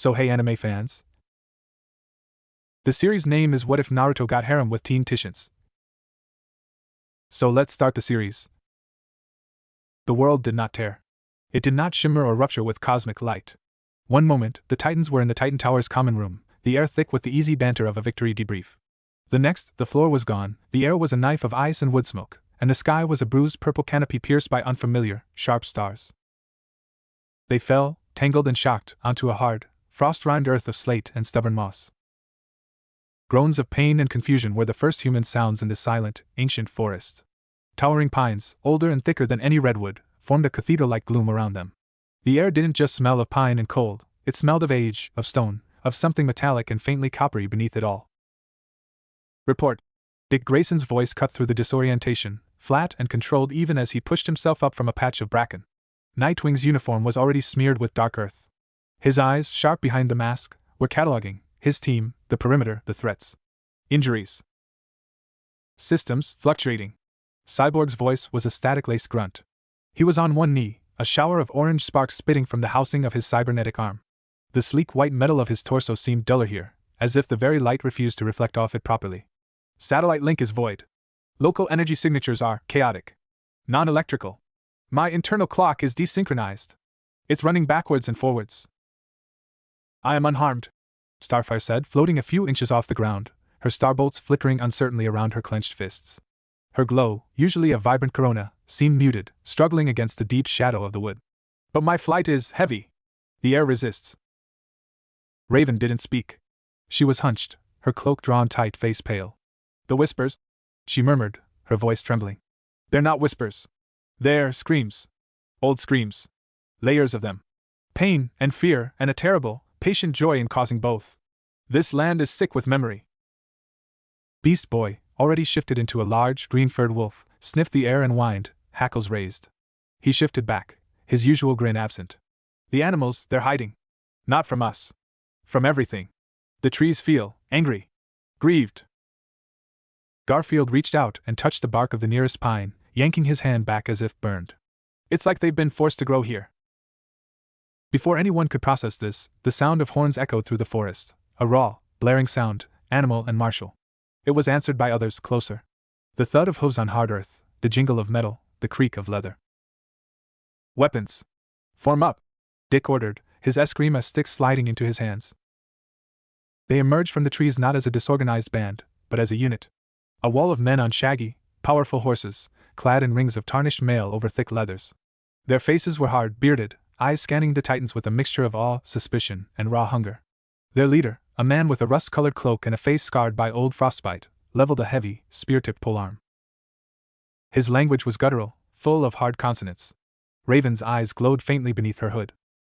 So hey anime fans. The series name is What If Naruto Got Harem with Teen Titians. So let's start the series. The world did not tear. It did not shimmer or rupture with cosmic light. One moment, the Titans were in the Titan Tower's common room, the air thick with the easy banter of a victory debrief. The next, the floor was gone, the air was a knife of ice and wood smoke, and the sky was a bruised purple canopy pierced by unfamiliar, sharp stars. They fell, tangled and shocked, onto a hard, frost-rimed earth of slate and stubborn moss. Groans of pain and confusion were the first human sounds in this silent, ancient forest. Towering pines, older and thicker than any redwood, formed a cathedral-like gloom around them. The air didn't just smell of pine and cold, it smelled of age, of stone, of something metallic and faintly coppery beneath it all. Report. Dick Grayson's voice cut through the disorientation, flat and controlled even as he pushed himself up from a patch of bracken. Nightwing's uniform was already smeared with dark earth. His eyes, sharp behind the mask, were cataloging his team, the perimeter, the threats. Injuries. Systems fluctuating. Cyborg's voice was a static-laced grunt. He was on one knee, a shower of orange sparks spitting from the housing of his cybernetic arm. The sleek white metal of his torso seemed duller here, as if the very light refused to reflect off it properly. Satellite link is void. Local energy signatures are chaotic. Non-electrical. My internal clock is desynchronized. It's running backwards and forwards. I am unharmed, Starfire said, floating a few inches off the ground, her starbolts flickering uncertainly around her clenched fists. Her glow, usually a vibrant corona, seemed muted, struggling against the deep shadow of the wood. But my flight is heavy. The air resists. Raven didn't speak. She was hunched, her cloak drawn tight, face pale. The whispers? She murmured, her voice trembling. They're not whispers. They're screams. Old screams. Layers of them. Pain and fear and a terrible, patient joy in causing both. This land is sick with memory. Beast Boy, already shifted into a large, green-furred wolf, sniffed the air and whined, hackles raised. He shifted back, his usual grin absent. The animals, they're hiding. Not from us. From everything. The trees feel angry. Grieved. Garfield reached out and touched the bark of the nearest pine, yanking his hand back as if burned. It's like they've been forced to grow here. Before anyone could process this, the sound of horns echoed through the forest, a raw, blaring sound, animal and martial. It was answered by others closer. The thud of hooves on hard earth, the jingle of metal, the creak of leather. Weapons. Form up, Dick ordered, his eskrima sticks sliding into his hands. They emerged from the trees not as a disorganized band, but as a unit. A wall of men on shaggy, powerful horses, clad in rings of tarnished mail over thick leathers. Their faces were hard, bearded, eyes scanning the Titans with a mixture of awe, suspicion, and raw hunger. Their leader, a man with a rust-colored cloak and a face scarred by old frostbite, leveled a heavy, spear-tipped polearm. His language was guttural, full of hard consonants. Raven's eyes glowed faintly beneath her hood.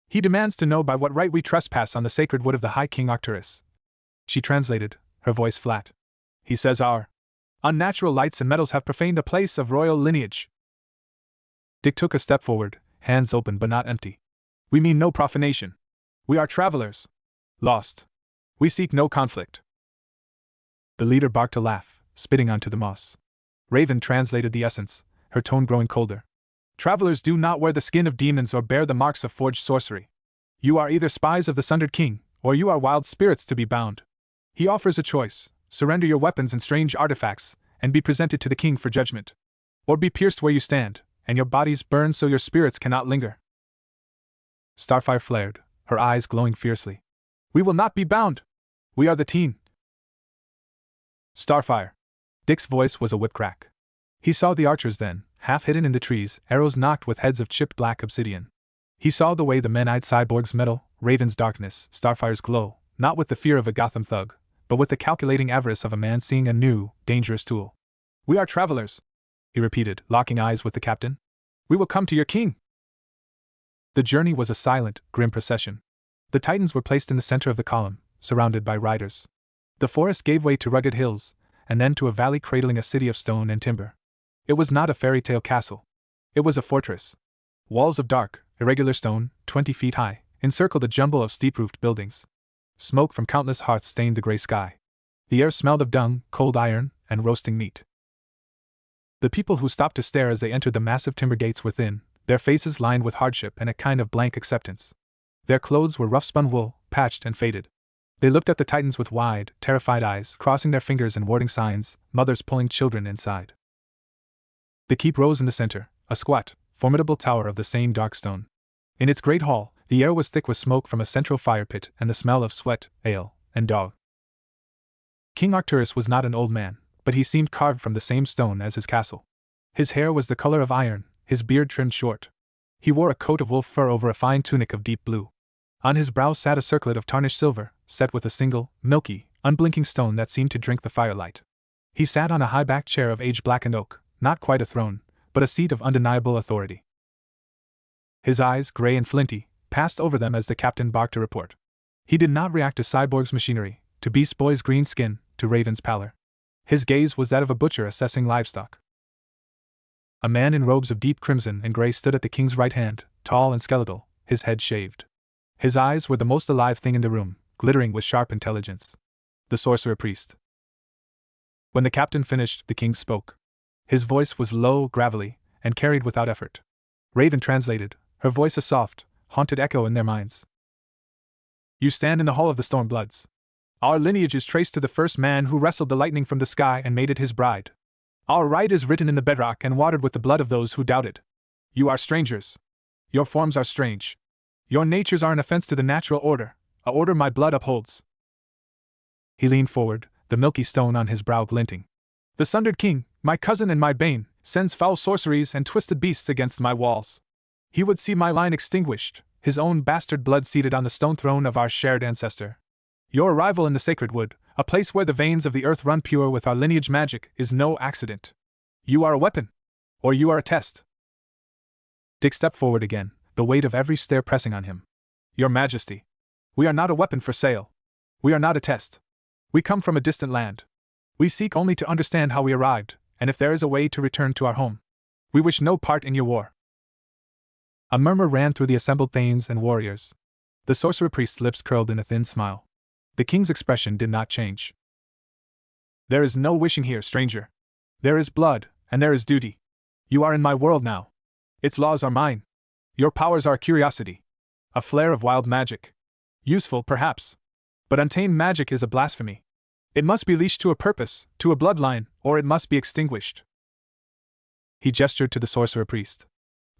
He demands to know by what right we trespass on the sacred wood of the High King Arcturus. She translated, her voice flat. He says our unnatural lights and metals have profaned a place of royal lineage. Dick took a step forward, hands open but not empty. We mean no profanation. We are travelers. Lost. We seek no conflict. The leader barked a laugh, spitting onto the moss. Raven translated the essence, her tone growing colder. Travelers do not wear the skin of demons or bear the marks of forged sorcery. You are either spies of the Sundered King, or you are wild spirits to be bound. He offers a choice: surrender your weapons and strange artifacts, and be presented to the king for judgment. Or be pierced where you stand, and your bodies burned so your spirits cannot linger. Starfire flared, her eyes glowing fiercely. We will not be bound! We are the teen. Starfire. Dick's voice was a whip crack. He saw the archers then, half hidden in the trees, arrows knocked with heads of chipped black obsidian. He saw the way the men-eyed cyborg's metal, Raven's darkness, Starfire's glow, not with the fear of a Gotham thug, but with the calculating avarice of a man seeing a new, dangerous tool. We are travelers, he repeated, locking eyes with the captain. We will come to your king. The journey was a silent, grim procession. The Titans were placed in the center of the column, surrounded by riders. The forest gave way to rugged hills, and then to a valley cradling a city of stone and timber. It was not a fairy tale castle. It was a fortress. Walls of dark, irregular stone, 20 feet high, encircled a jumble of steep-roofed buildings. Smoke from countless hearths stained the gray sky. The air smelled of dung, cold iron, and roasting meat. The people who stopped to stare as they entered the massive timber gates were thin, their faces lined with hardship and a kind of blank acceptance. Their clothes were rough-spun wool, patched and faded. They looked at the titans with wide, terrified eyes, crossing their fingers and warding signs, mothers pulling children inside. The keep rose in the center, a squat, formidable tower of the same dark stone. In its great hall, the air was thick with smoke from a central fire pit and the smell of sweat, ale, and dog. King Arcturus was not an old man, but he seemed carved from the same stone as his castle. His hair was the color of iron, his beard trimmed short. He wore a coat of wolf fur over a fine tunic of deep blue. On his brow sat a circlet of tarnished silver, set with a single, milky, unblinking stone that seemed to drink the firelight. He sat on a high-backed chair of age-blackened oak, not quite a throne, but a seat of undeniable authority. His eyes, gray and flinty, passed over them as the captain barked a report. He did not react to Cyborg's machinery, to Beast Boy's green skin, to Raven's pallor. His gaze was that of a butcher assessing livestock. A man in robes of deep crimson and gray stood at the king's right hand, tall and skeletal, his head shaved. His eyes were the most alive thing in the room, glittering with sharp intelligence. The sorcerer priest. When the captain finished, the king spoke. His voice was low, gravelly, and carried without effort. Raven translated, her voice a soft, haunted echo in their minds. You stand in the hall of the Stormbloods. Our lineage is traced to the first man who wrestled the lightning from the sky and made it his bride. Our right is written in the bedrock and watered with the blood of those who doubted. You are strangers. Your forms are strange. Your natures are an offense to the natural order, a order my blood upholds. He leaned forward, the milky stone on his brow glinting. The sundered king, my cousin and my bane, sends foul sorceries and twisted beasts against my walls. He would see my line extinguished, his own bastard blood seated on the stone throne of our shared ancestor. Your arrival in the sacred wood, a place where the veins of the earth run pure with our lineage magic, is no accident. You are a weapon. Or you are a test. Dick stepped forward again, the weight of every stare pressing on him. Your Majesty. We are not a weapon for sale. We are not a test. We come from a distant land. We seek only to understand how we arrived, and if there is a way to return to our home. We wish no part in your war. A murmur ran through the assembled thanes and warriors. The sorcerer priest's lips curled in a thin smile. The king's expression did not change. There is no wishing here, stranger. There is blood, and there is duty. You are in my world now. Its laws are mine. Your powers are curiosity. A flare of wild magic. Useful, perhaps. But untamed magic is a blasphemy. It must be leashed to a purpose, to a bloodline, or it must be extinguished. He gestured to the sorcerer priest.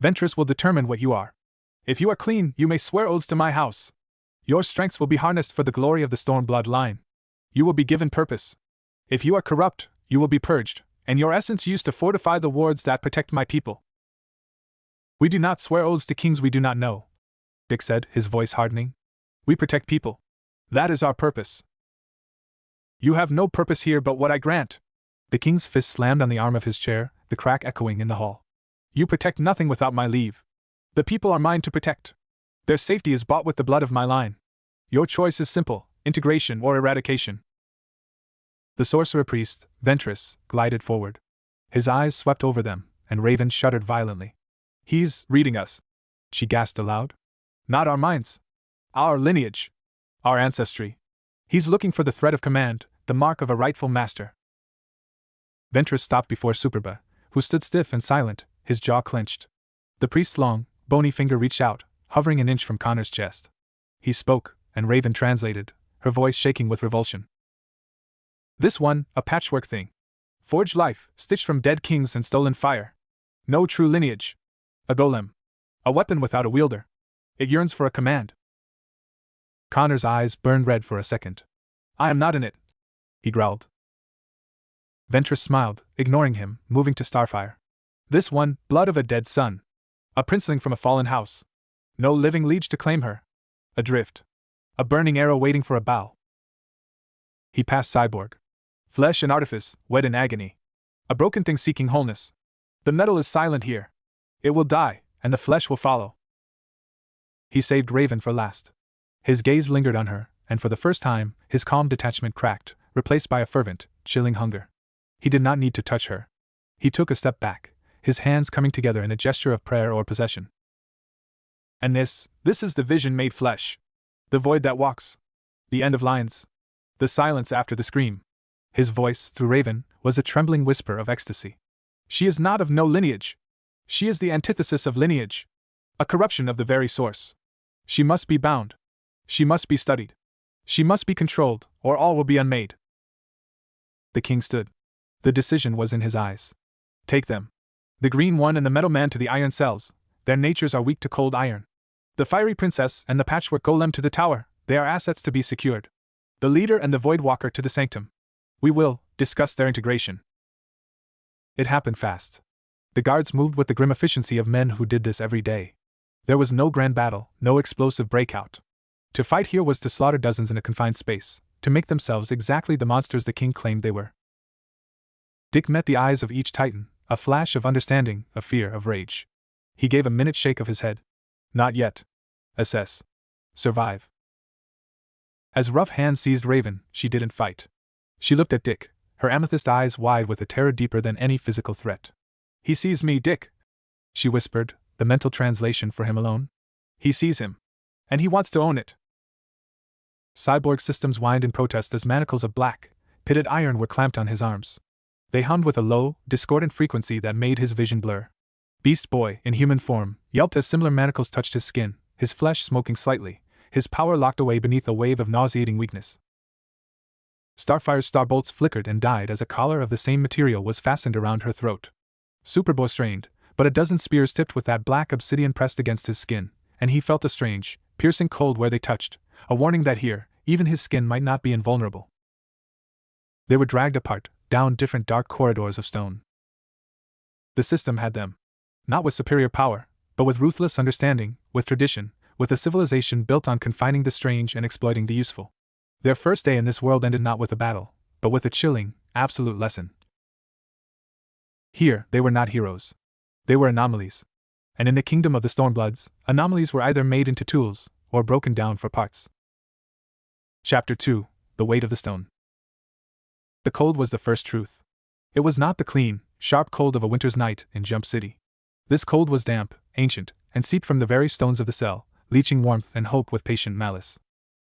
Ventress will determine what you are. If you are clean, you may swear oaths to my house. Your strengths will be harnessed for the glory of the Stormblood line. You will be given purpose. If you are corrupt, you will be purged, and your essence used to fortify the wards that protect my people. We do not swear oaths to kings we do not know, Dick said, his voice hardening. We protect people. That is our purpose. You have no purpose here but what I grant. The king's fist slammed on the arm of his chair, the crack echoing in the hall. You protect nothing without my leave. The people are mine to protect. Their safety is bought with the blood of my line. Your choice is simple, integration or eradication. The sorcerer priest, Ventress, glided forward. His eyes swept over them, and Raven shuddered violently. He's reading us, she gasped aloud. Not our minds. Our lineage. Our ancestry. He's looking for the thread of command, the mark of a rightful master. Ventress stopped before Superba, who stood stiff and silent, his jaw clenched. The priest's long, bony finger reached out, hovering an inch from Connor's chest. He spoke, and Raven translated, her voice shaking with revulsion. This one, a patchwork thing. Forged life, stitched from dead kings and stolen fire. No true lineage. A golem. A weapon without a wielder. It yearns for a command. Connor's eyes burned red for a second. I am not in it, he growled. Ventress smiled, ignoring him, moving to Starfire. This one, blood of a dead son. A princeling from a fallen house. No living liege to claim her. Adrift. A burning arrow waiting for a bow. He passed Cyborg. Flesh and artifice, wed in agony. A broken thing seeking wholeness. The metal is silent here. It will die, and the flesh will follow. He saved Raven for last. His gaze lingered on her, and for the first time, his calm detachment cracked, replaced by a fervent, chilling hunger. He did not need to touch her. He took a step back, his hands coming together in a gesture of prayer or possession. And this is the vision made flesh. The void that walks. The end of lines. The silence after the scream. His voice, through Raven, was a trembling whisper of ecstasy. She is not of no lineage. She is the antithesis of lineage. A corruption of the very source. She must be bound. She must be studied. She must be controlled, or all will be unmade. The king stood. The decision was in his eyes. Take them. The green one and the metal man to the iron cells. Their natures are weak to cold iron. The fiery princess and the patchwork golem to the tower. They are assets to be secured. The leader and the void walker to the sanctum. We will discuss their integration. It happened fast. The guards moved with the grim efficiency of men who did this every day. There was no grand battle, no explosive breakout. To fight here was to slaughter dozens in a confined space, to make themselves exactly the monsters the king claimed they were. Dick met the eyes of each titan, a flash of understanding, of fear, of rage. He gave a minute shake of his head. Not yet. Assess. Survive. As Rough Hand seized Raven, she didn't fight. She looked at Dick, her amethyst eyes wide with a terror deeper than any physical threat. He sees me, Dick, she whispered, the mental translation for him alone. He sees him. And he wants to own it. Cyborg systems whined in protest as manacles of black, pitted iron were clamped on his arms. They hummed with a low, discordant frequency that made his vision blur. Beast Boy, in human form, yelped as similar manacles touched his skin, his flesh smoking slightly, his power locked away beneath a wave of nauseating weakness. Starfire's starbolts flickered and died as a collar of the same material was fastened around her throat. Superboy strained, but a dozen spears tipped with that black obsidian pressed against his skin, and he felt a strange, piercing cold where they touched, a warning that here, even his skin might not be invulnerable. They were dragged apart, down different dark corridors of stone. The system had them. Not with superior power, but with ruthless understanding, with tradition, with a civilization built on confining the strange and exploiting the useful. Their first day in this world ended not with a battle, but with a chilling, absolute lesson. Here, they were not heroes. They were anomalies. And in the kingdom of the Stormbloods, anomalies were either made into tools, or broken down for parts. Chapter 2: The Weight of the Stone. The cold was the first truth. It was not the clean, sharp cold of a winter's night in Jump City. This cold was damp, ancient, and seeped from the very stones of the cell, leaching warmth and hope with patient malice.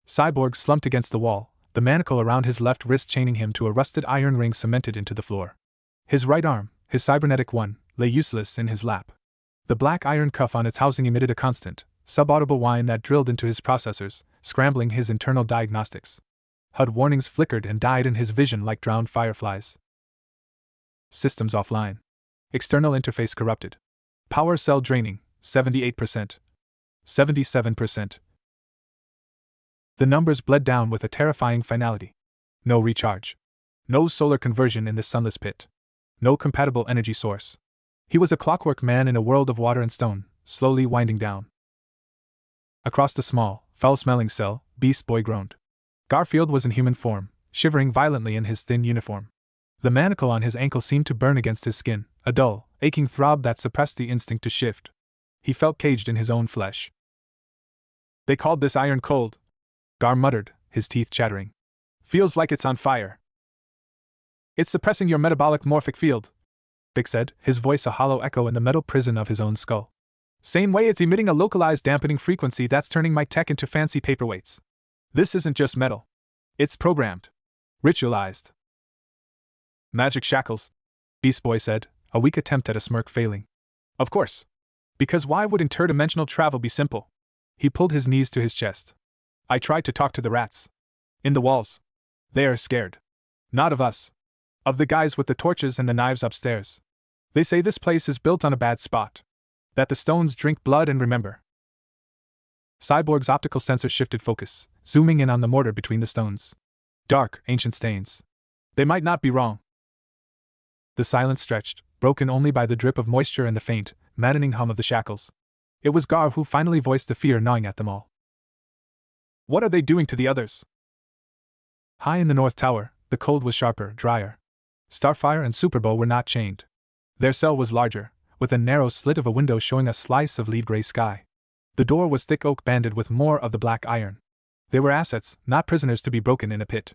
Cyborg slumped against the wall, the manacle around his left wrist chaining him to a rusted iron ring cemented into the floor. His right arm, his cybernetic one, lay useless in his lap. The black iron cuff on its housing emitted a constant, subaudible whine that drilled into his processors, scrambling his internal diagnostics. HUD warnings flickered and died in his vision like drowned fireflies. Systems offline. External interface corrupted. Power cell draining, 78%. 77%. The numbers bled down with a terrifying finality. No recharge. No solar conversion in this sunless pit. No compatible energy source. He was a clockwork man in a world of water and stone, slowly winding down. Across the small, foul-smelling cell, Beast Boy groaned. Garfield was in human form, shivering violently in his thin uniform. The manacle on his ankle seemed to burn against his skin, a dull, aching throb that suppressed the instinct to shift. He felt caged in his own flesh. They called this iron cold, Gar muttered, his teeth chattering. Feels like it's on fire. It's suppressing your metabolic morphic field, Dick said, his voice a hollow echo in the metal prison of his own skull. Same way it's emitting a localized dampening frequency that's turning my tech into fancy paperweights. This isn't just metal. It's programmed. Ritualized. Magic shackles, Beast Boy said, a weak attempt at a smirk failing. Of course. Because why would interdimensional travel be simple? He pulled his knees to his chest. I tried to talk to the rats. In the walls. They are scared. Not of us. Of the guys with the torches and the knives upstairs. They say this place is built on a bad spot. That the stones drink blood and remember. Cyborg's optical sensor shifted focus, zooming in on the mortar between the stones. Dark, ancient stains. They might not be wrong. The silence stretched, broken only by the drip of moisture and the faint, maddening hum of the shackles. It was Gar who finally voiced the fear gnawing at them all. What are they doing to the others? High in the North Tower, the cold was sharper, drier. Starfire and Superbow were not chained. Their cell was larger, with a narrow slit of a window showing a slice of lead-gray sky. The door was thick oak banded with more of the black iron. They were assets, not prisoners to be broken in a pit.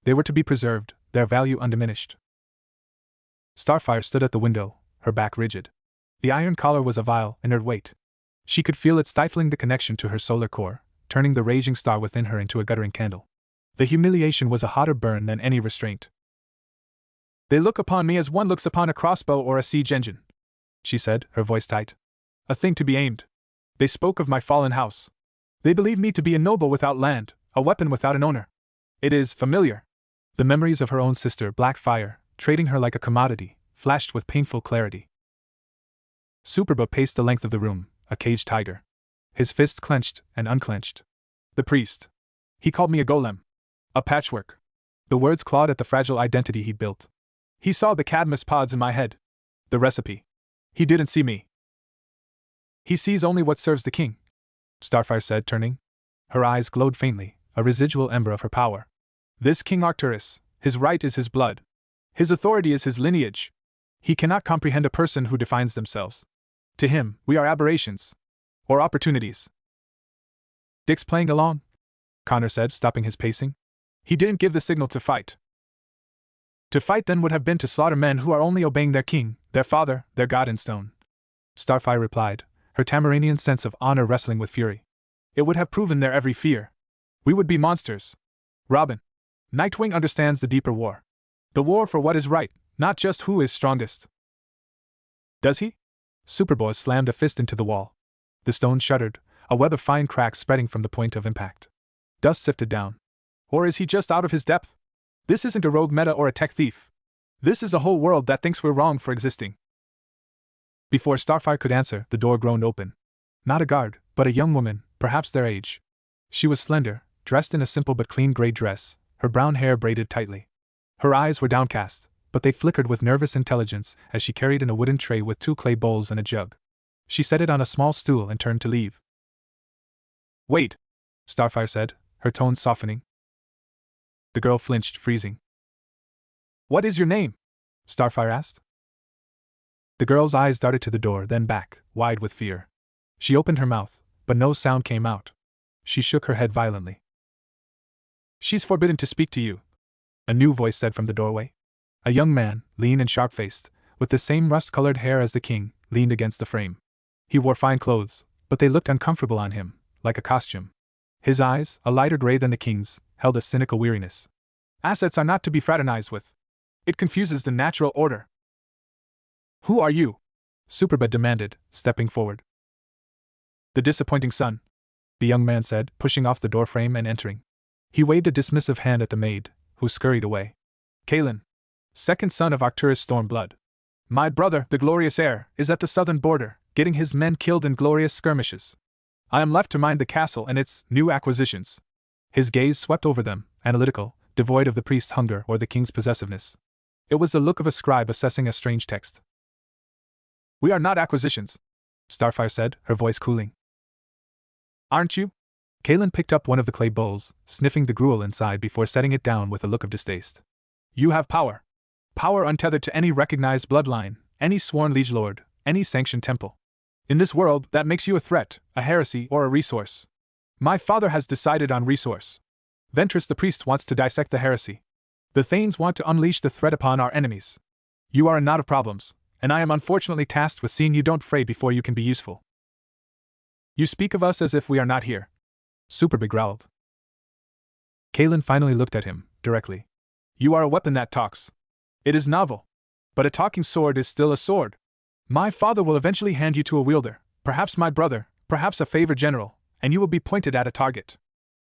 They were to be preserved, their value undiminished. Starfire stood at the window, her back rigid. The iron collar was a vile, inert weight. She could feel it stifling the connection to her solar core, turning the raging star within her into a guttering candle. The humiliation was a hotter burn than any restraint. They look upon me as one looks upon a crossbow or a siege engine, she said, her voice tight. A thing to be aimed. They spoke of my fallen house. They believe me to be a noble without land, a weapon without an owner. It is familiar. The memories of her own sister, Blackfire, trading her like a commodity, flashed with painful clarity. Superba paced the length of the room, a caged tiger. His fists clenched and unclenched. The priest. He called me a golem. A patchwork. The words clawed at the fragile identity he'd built. He saw the cadmus pods in my head. The recipe. He didn't see me. He sees only what serves the king, Starfire said, turning. Her eyes glowed faintly, a residual ember of her power. This King Arcturus, his right is his blood. His authority is his lineage. He cannot comprehend a person who defines themselves. To him, we are aberrations. Or opportunities. Dick's playing along? Connor said, stopping his pacing. He didn't give the signal to fight. To fight then would have been to slaughter men who are only obeying their king, their father, their god in stone. Starfire replied, her Tamaranian sense of honor wrestling with fury. It would have proven their every fear. We would be monsters. Robin. Nightwing understands the deeper war. The war for what is right, not just who is strongest. Does he? Superboy slammed a fist into the wall. The stone shuddered, a web of fine cracks spreading from the point of impact. Dust sifted down. Or is he just out of his depth? This isn't a rogue meta or a tech thief. This is a whole world that thinks we're wrong for existing. Before Starfire could answer, the door groaned open. Not a guard, but a young woman, perhaps their age. She was slender, dressed in a simple but clean gray dress, her brown hair braided tightly. Her eyes were downcast, but they flickered with nervous intelligence as she carried in a wooden tray with 2 clay bowls and a jug. She set it on a small stool and turned to leave. Wait, Starfire said, her tone softening. The girl flinched, freezing. What is your name? Starfire asked. The girl's eyes darted to the door, then back, wide with fear. She opened her mouth, but no sound came out. She shook her head violently. She's forbidden to speak to you, a new voice said from the doorway. A young man, lean and sharp-faced, with the same rust-colored hair as the king, leaned against the frame. He wore fine clothes, but they looked uncomfortable on him, like a costume. His eyes, a lighter gray than the king's, held a cynical weariness. Assets are not to be fraternized with. It confuses the natural order. Who are you? Superbed demanded, stepping forward. The disappointing son, the young man said, pushing off the doorframe and entering. He waved a dismissive hand at the maid, who scurried away. Kalen, second son of Arcturus Stormblood. My brother, the glorious heir, is at the southern border, getting his men killed in glorious skirmishes. I am left to mind the castle and its new acquisitions. His gaze swept over them, analytical, devoid of the priest's hunger or the king's possessiveness. It was the look of a scribe assessing a strange text. We are not acquisitions, Starfire said, her voice cooling. Aren't you? Kalen picked up one of the clay bowls, sniffing the gruel inside before setting it down with a look of distaste. You have power. Power untethered to any recognized bloodline, any sworn liege lord, any sanctioned temple. In this world, that makes you a threat, a heresy, or a resource. My father has decided on resource. Ventress the priest wants to dissect the heresy. The Thanes want to unleash the threat upon our enemies. You are a knot of problems, and I am unfortunately tasked with seeing you don't fray before you can be useful. You speak of us as if we are not here. Superbig growled. Kalen finally looked at him, directly. You are a weapon that talks. It is novel. But a talking sword is still a sword. My father will eventually hand you to a wielder, perhaps my brother, perhaps a favored general, and you will be pointed at a target.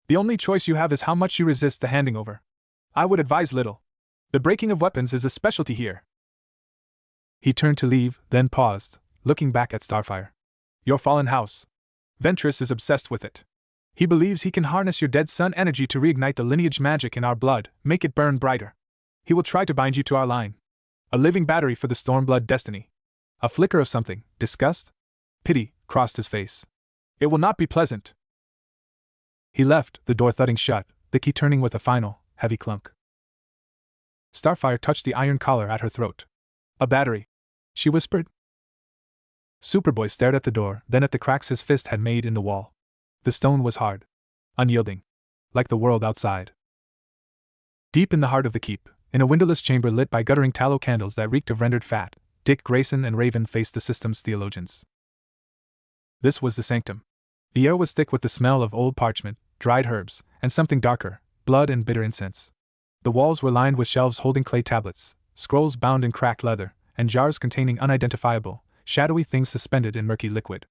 The only choice you have is how much you resist the handing over. I would advise little. The breaking of weapons is a specialty here. He turned to leave, then paused, looking back at Starfire. Your fallen house. Ventress is obsessed with it. He believes he can harness your dead sun energy to reignite the lineage magic in our blood, make it burn brighter. He will try to bind you to our line. A living battery for the Stormblood destiny. A flicker of something, disgust? Pity, crossed his face. It will not be pleasant. He left, the door thudding shut, the key turning with a final, heavy clunk. Starfire touched the iron collar at her throat. A battery, she whispered. Superboy stared at the door, then at the cracks his fist had made in the wall. The stone was hard. Unyielding. Like the world outside. Deep in the heart of the keep, in a windowless chamber lit by guttering tallow candles that reeked of rendered fat, Dick Grayson and Raven faced the system's theologians. This was the sanctum. The air was thick with the smell of old parchment, dried herbs, and something darker, blood and bitter incense. The walls were lined with shelves holding clay tablets, scrolls bound in cracked leather, and jars containing unidentifiable, shadowy things suspended in murky liquid.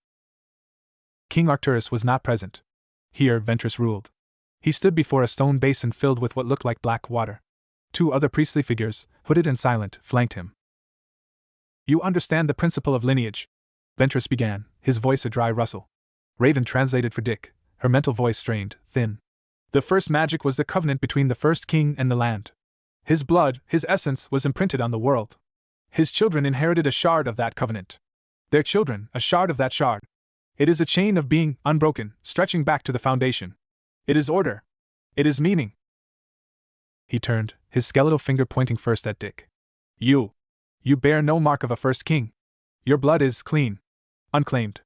King Arcturus was not present. Here Ventress ruled. He stood before a stone basin filled with what looked like black water. 2 other priestly figures, hooded and silent, flanked him. You understand the principle of lineage, Ventress began, his voice a dry rustle. Raven translated for Dick, her mental voice strained, thin. The first magic was the covenant between the first king and the land. His blood, his essence, was imprinted on the world. His children inherited a shard of that covenant. Their children, a shard of that shard. It is a chain of being, unbroken, stretching back to the foundation. It is order. It is meaning. He turned, his skeletal finger pointing first at Dick. You bear no mark of a first king. Your blood is clean. Unclaimed.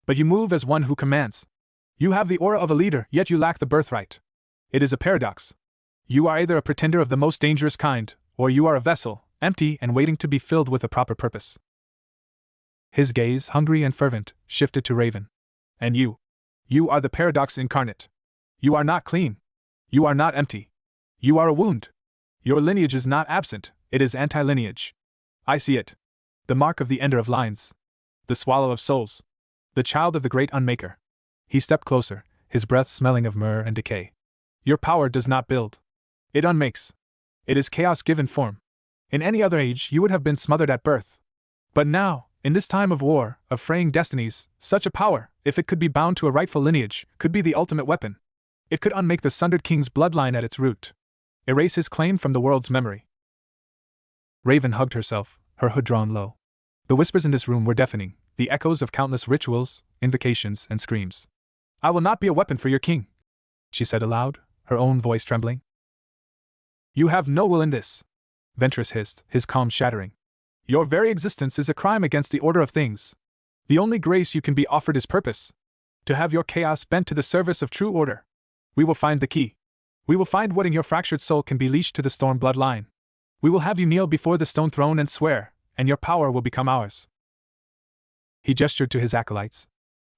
But you move as one who commands. You have the aura of a leader, yet you lack the birthright. It is a paradox. You are either a pretender of the most dangerous kind, or you are a vessel, empty and waiting to be filled with a proper purpose. His gaze, hungry and fervent, shifted to Raven. And you are the paradox incarnate. You are not clean. You are not empty. You are a wound. Your lineage is not absent, it is anti-lineage. I see it. The mark of the ender of lines. The swallow of souls. The child of the great unmaker. He stepped closer, his breath smelling of myrrh and decay. Your power does not build. It unmakes. It is chaos given form. In any other age you would have been smothered at birth. But now, in this time of war, of fraying destinies, such a power, if it could be bound to a rightful lineage, could be the ultimate weapon. It could unmake the sundered king's bloodline at its root. Erase his claim from the world's memory. Raven hugged herself, her hood drawn low. The whispers in this room were deafening, the echoes of countless rituals, invocations, and screams. I will not be a weapon for your king, she said aloud, her own voice trembling. You have no will in this, Ventress hissed, his calm shattering. Your very existence is a crime against the order of things. The only grace you can be offered is purpose. To have your chaos bent to the service of true order. We will find the key. We will find what in your fractured soul can be leashed to the storm bloodline. We will have you kneel before the stone throne and swear, and your power will become ours. He gestured to his acolytes.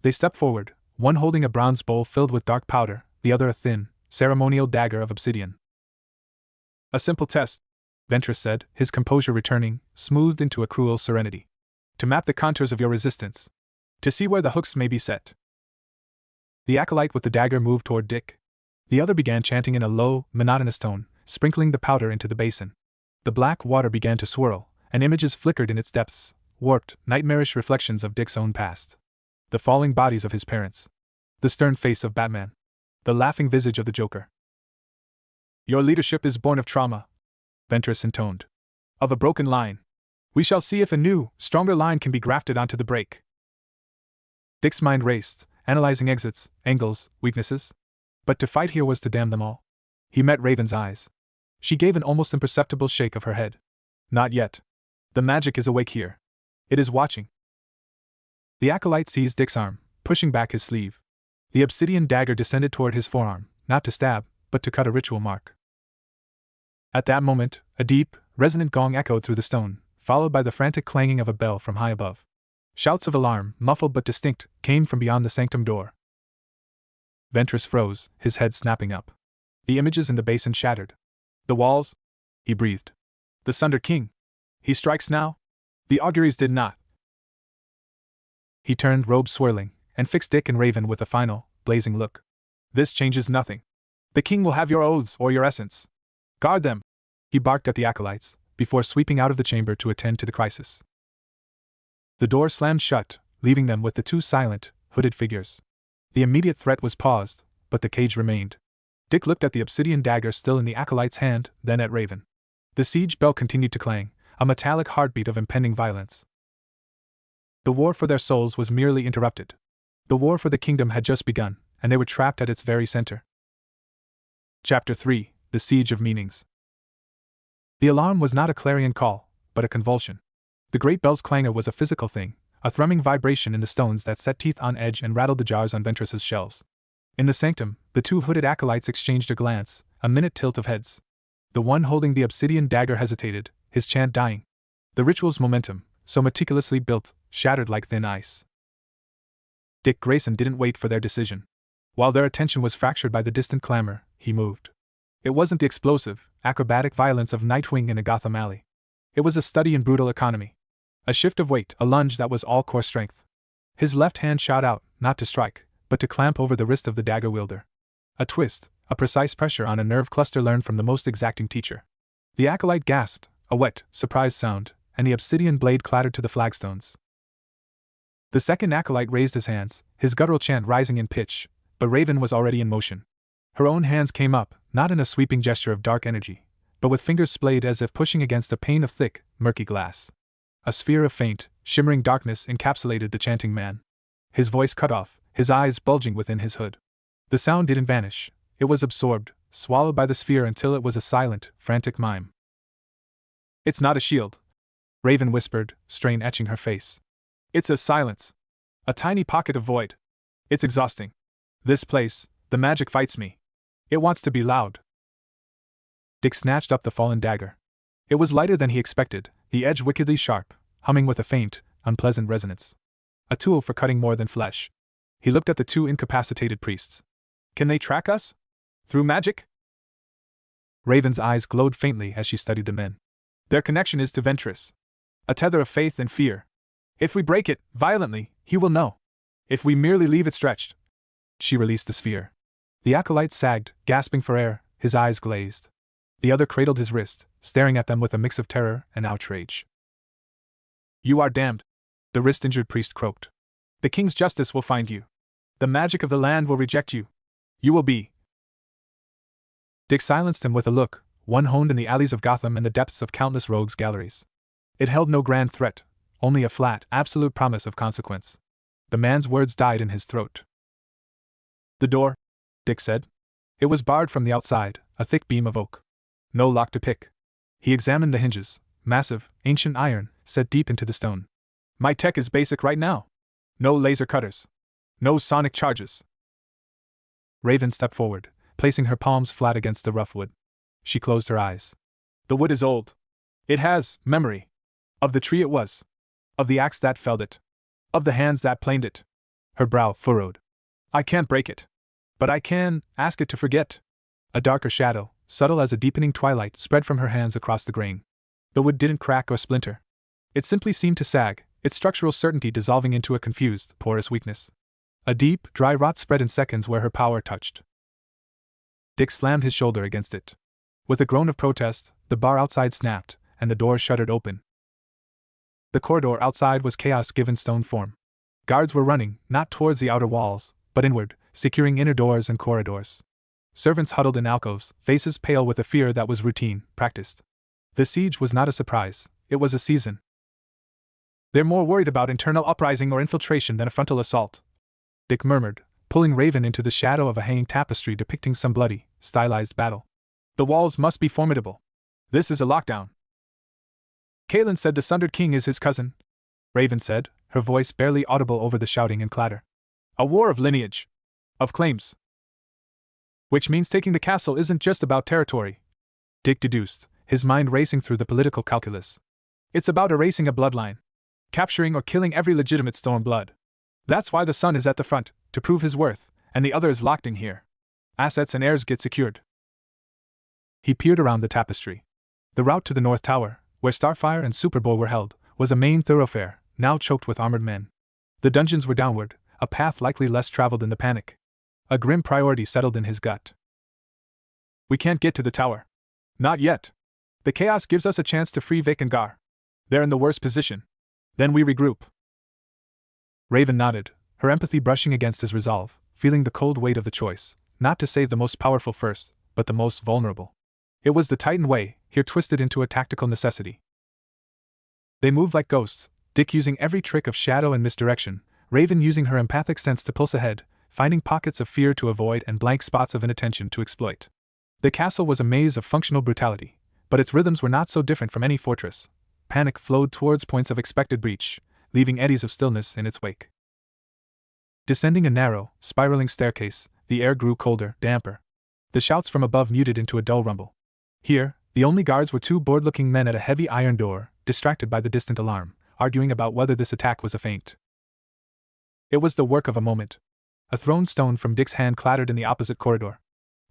They stepped forward, one holding a bronze bowl filled with dark powder, the other a thin, ceremonial dagger of obsidian. A simple test, Ventress said, his composure returning, smoothed into a cruel serenity. To map the contours of your resistance. To see where the hooks may be set. The acolyte with the dagger moved toward Dick. The other began chanting in a low, monotonous tone, sprinkling the powder into the basin. The black water began to swirl, and images flickered in its depths, warped, nightmarish reflections of Dick's own past. The falling bodies of his parents. The stern face of Batman. The laughing visage of the Joker. Your leadership is born of trauma, Ventress intoned. Of a broken line. We shall see if a new, stronger line can be grafted onto the break. Dick's mind raced, analyzing exits, angles, weaknesses. But to fight here was to damn them all. He met Raven's eyes. She gave an almost imperceptible shake of her head. Not yet. The magic is awake here. It is watching. The acolyte seized Dick's arm, pushing back his sleeve. The obsidian dagger descended toward his forearm, not to stab, but to cut a ritual mark. At that moment, a deep, resonant gong echoed through the stone, followed by the frantic clanging of a bell from high above. Shouts of alarm, muffled but distinct, came from beyond the sanctum door. Ventress froze, his head snapping up. The images in the basin shattered. The walls? He breathed. The sundered king? He strikes now? The auguries did not. He turned, robe swirling, and fixed Dick and Raven with a final, blazing look. This changes nothing. The king will have your oaths or your essence. Guard them, he barked at the acolytes, before sweeping out of the chamber to attend to the crisis. The door slammed shut, leaving them with the 2 silent, hooded figures. The immediate threat was paused, but the cage remained. Dick looked at the obsidian dagger still in the acolyte's hand, then at Raven. The siege bell continued to clang, a metallic heartbeat of impending violence. The war for their souls was merely interrupted. The war for the kingdom had just begun, and they were trapped at its very center. Chapter 3: The Siege of Meanings. The alarm was not a clarion call, but a convulsion. The great bell's clangor was a physical thing, a thrumming vibration in the stones that set teeth on edge and rattled the jars on Ventress's shelves. In the sanctum, the 2 hooded acolytes exchanged a glance, a minute tilt of heads. The one holding the obsidian dagger hesitated, his chant dying. The ritual's momentum, so meticulously built, shattered like thin ice. Dick Grayson didn't wait for their decision. While their attention was fractured by the distant clamor, he moved. It wasn't the explosive, acrobatic violence of Nightwing in a Gotham alley. It was a study in brutal economy. A shift of weight, a lunge that was all core strength. His left hand shot out, not to strike, but to clamp over the wrist of the dagger wielder. A twist, a precise pressure on a nerve cluster learned from the most exacting teacher. The acolyte gasped, a wet, surprised sound, and the obsidian blade clattered to the flagstones. The second acolyte raised his hands, his guttural chant rising in pitch, but Raven was already in motion. Her own hands came up, not in a sweeping gesture of dark energy, but with fingers splayed as if pushing against a pane of thick, murky glass. A sphere of faint, shimmering darkness encapsulated the chanting man. His voice cut off, his eyes bulging within his hood. The sound didn't vanish, it was absorbed, swallowed by the sphere until it was a silent, frantic mime. "It's not a shield," Raven whispered, strain etching her face. "It's a silence. A tiny pocket of void. It's exhausting. This place, the magic fights me. It wants to be loud." Dick snatched up the fallen dagger. It was lighter than he expected, the edge wickedly sharp, humming with a faint, unpleasant resonance. A tool for cutting more than flesh. He looked at the two incapacitated priests. "Can they track us? Through magic?" Raven's eyes glowed faintly as she studied the men. "Their connection is to Ventress. A tether of faith and fear. If we break it, violently, he will know. If we merely leave it stretched." She released the sphere. The acolyte sagged, gasping for air, his eyes glazed. The other cradled his wrist, staring at them with a mix of terror and outrage. "You are damned," the wrist-injured priest croaked. "The king's justice will find you. The magic of the land will reject you. You will be—" Dick silenced him with a look, one honed in the alleys of Gotham and the depths of countless rogues' galleries. It held no grand threat, only a flat, absolute promise of consequence. The man's words died in his throat. "The door," Dick said. It was barred from the outside, a thick beam of oak. No lock to pick. He examined the hinges, massive, ancient iron, set deep into the stone. "My tech is basic right now. No laser cutters. No sonic charges." Raven stepped forward, placing her palms flat against the rough wood. She closed her eyes. "The wood is old. It has memory. Of the tree it was. Of the axe that felled it. Of the hands that planed it." Her brow furrowed. "I can't break it. But I can ask it to forget." A darker shadow, subtle as a deepening twilight, spread from her hands across the grain. The wood didn't crack or splinter. It simply seemed to sag, its structural certainty dissolving into a confused, porous weakness. A deep, dry rot spread in seconds where her power touched. Dick slammed his shoulder against it. With a groan of protest, the bar outside snapped, and the door shuddered open. The corridor outside was chaos given stone form. Guards were running, not towards the outer walls, but inward, securing inner doors and corridors. Servants huddled in alcoves, faces pale with a fear that was routine, practiced. The siege was not a surprise, it was a season. "They're more worried about internal uprising or infiltration than a frontal assault," Dick murmured, pulling Raven into the shadow of a hanging tapestry depicting some bloody, stylized battle. "The walls must be formidable. This is a lockdown." "Kalen said the Sundered King is his cousin," Raven said, her voice barely audible over the shouting and clatter. "A war of lineage. Of claims. Which means taking the castle isn't just about territory," Dick deduced, his mind racing through the political calculus. "It's about erasing a bloodline. Capturing or killing every legitimate Stormblood. That's why the son is at the front, to prove his worth, and the other is locked in here. Assets and heirs get secured." He peered around the tapestry. The route to the North Tower, where Starfire and Superboy were held, was a main thoroughfare, now choked with armored men. The dungeons were downward, a path likely less traveled in the panic. A grim priority settled in his gut. "We can't get to the tower. Not yet. The chaos gives us a chance to free Vic and Gar. They're in the worst position. Then we regroup." Raven nodded, her empathy brushing against his resolve, feeling the cold weight of the choice, not to save the most powerful first, but the most vulnerable. It was the Titan way, here twisted into a tactical necessity. They moved like ghosts, Dick using every trick of shadow and misdirection, Raven using her empathic sense to pulse ahead, finding pockets of fear to avoid and blank spots of inattention to exploit. The castle was a maze of functional brutality, but its rhythms were not so different from any fortress. Panic flowed towards points of expected breach, leaving eddies of stillness in its wake. Descending a narrow, spiraling staircase, the air grew colder, damper. The shouts from above muted into a dull rumble. Here, the only guards were two bored-looking men at a heavy iron door, distracted by the distant alarm, arguing about whether this attack was a feint. It was the work of a moment. A thrown stone from Dick's hand clattered in the opposite corridor.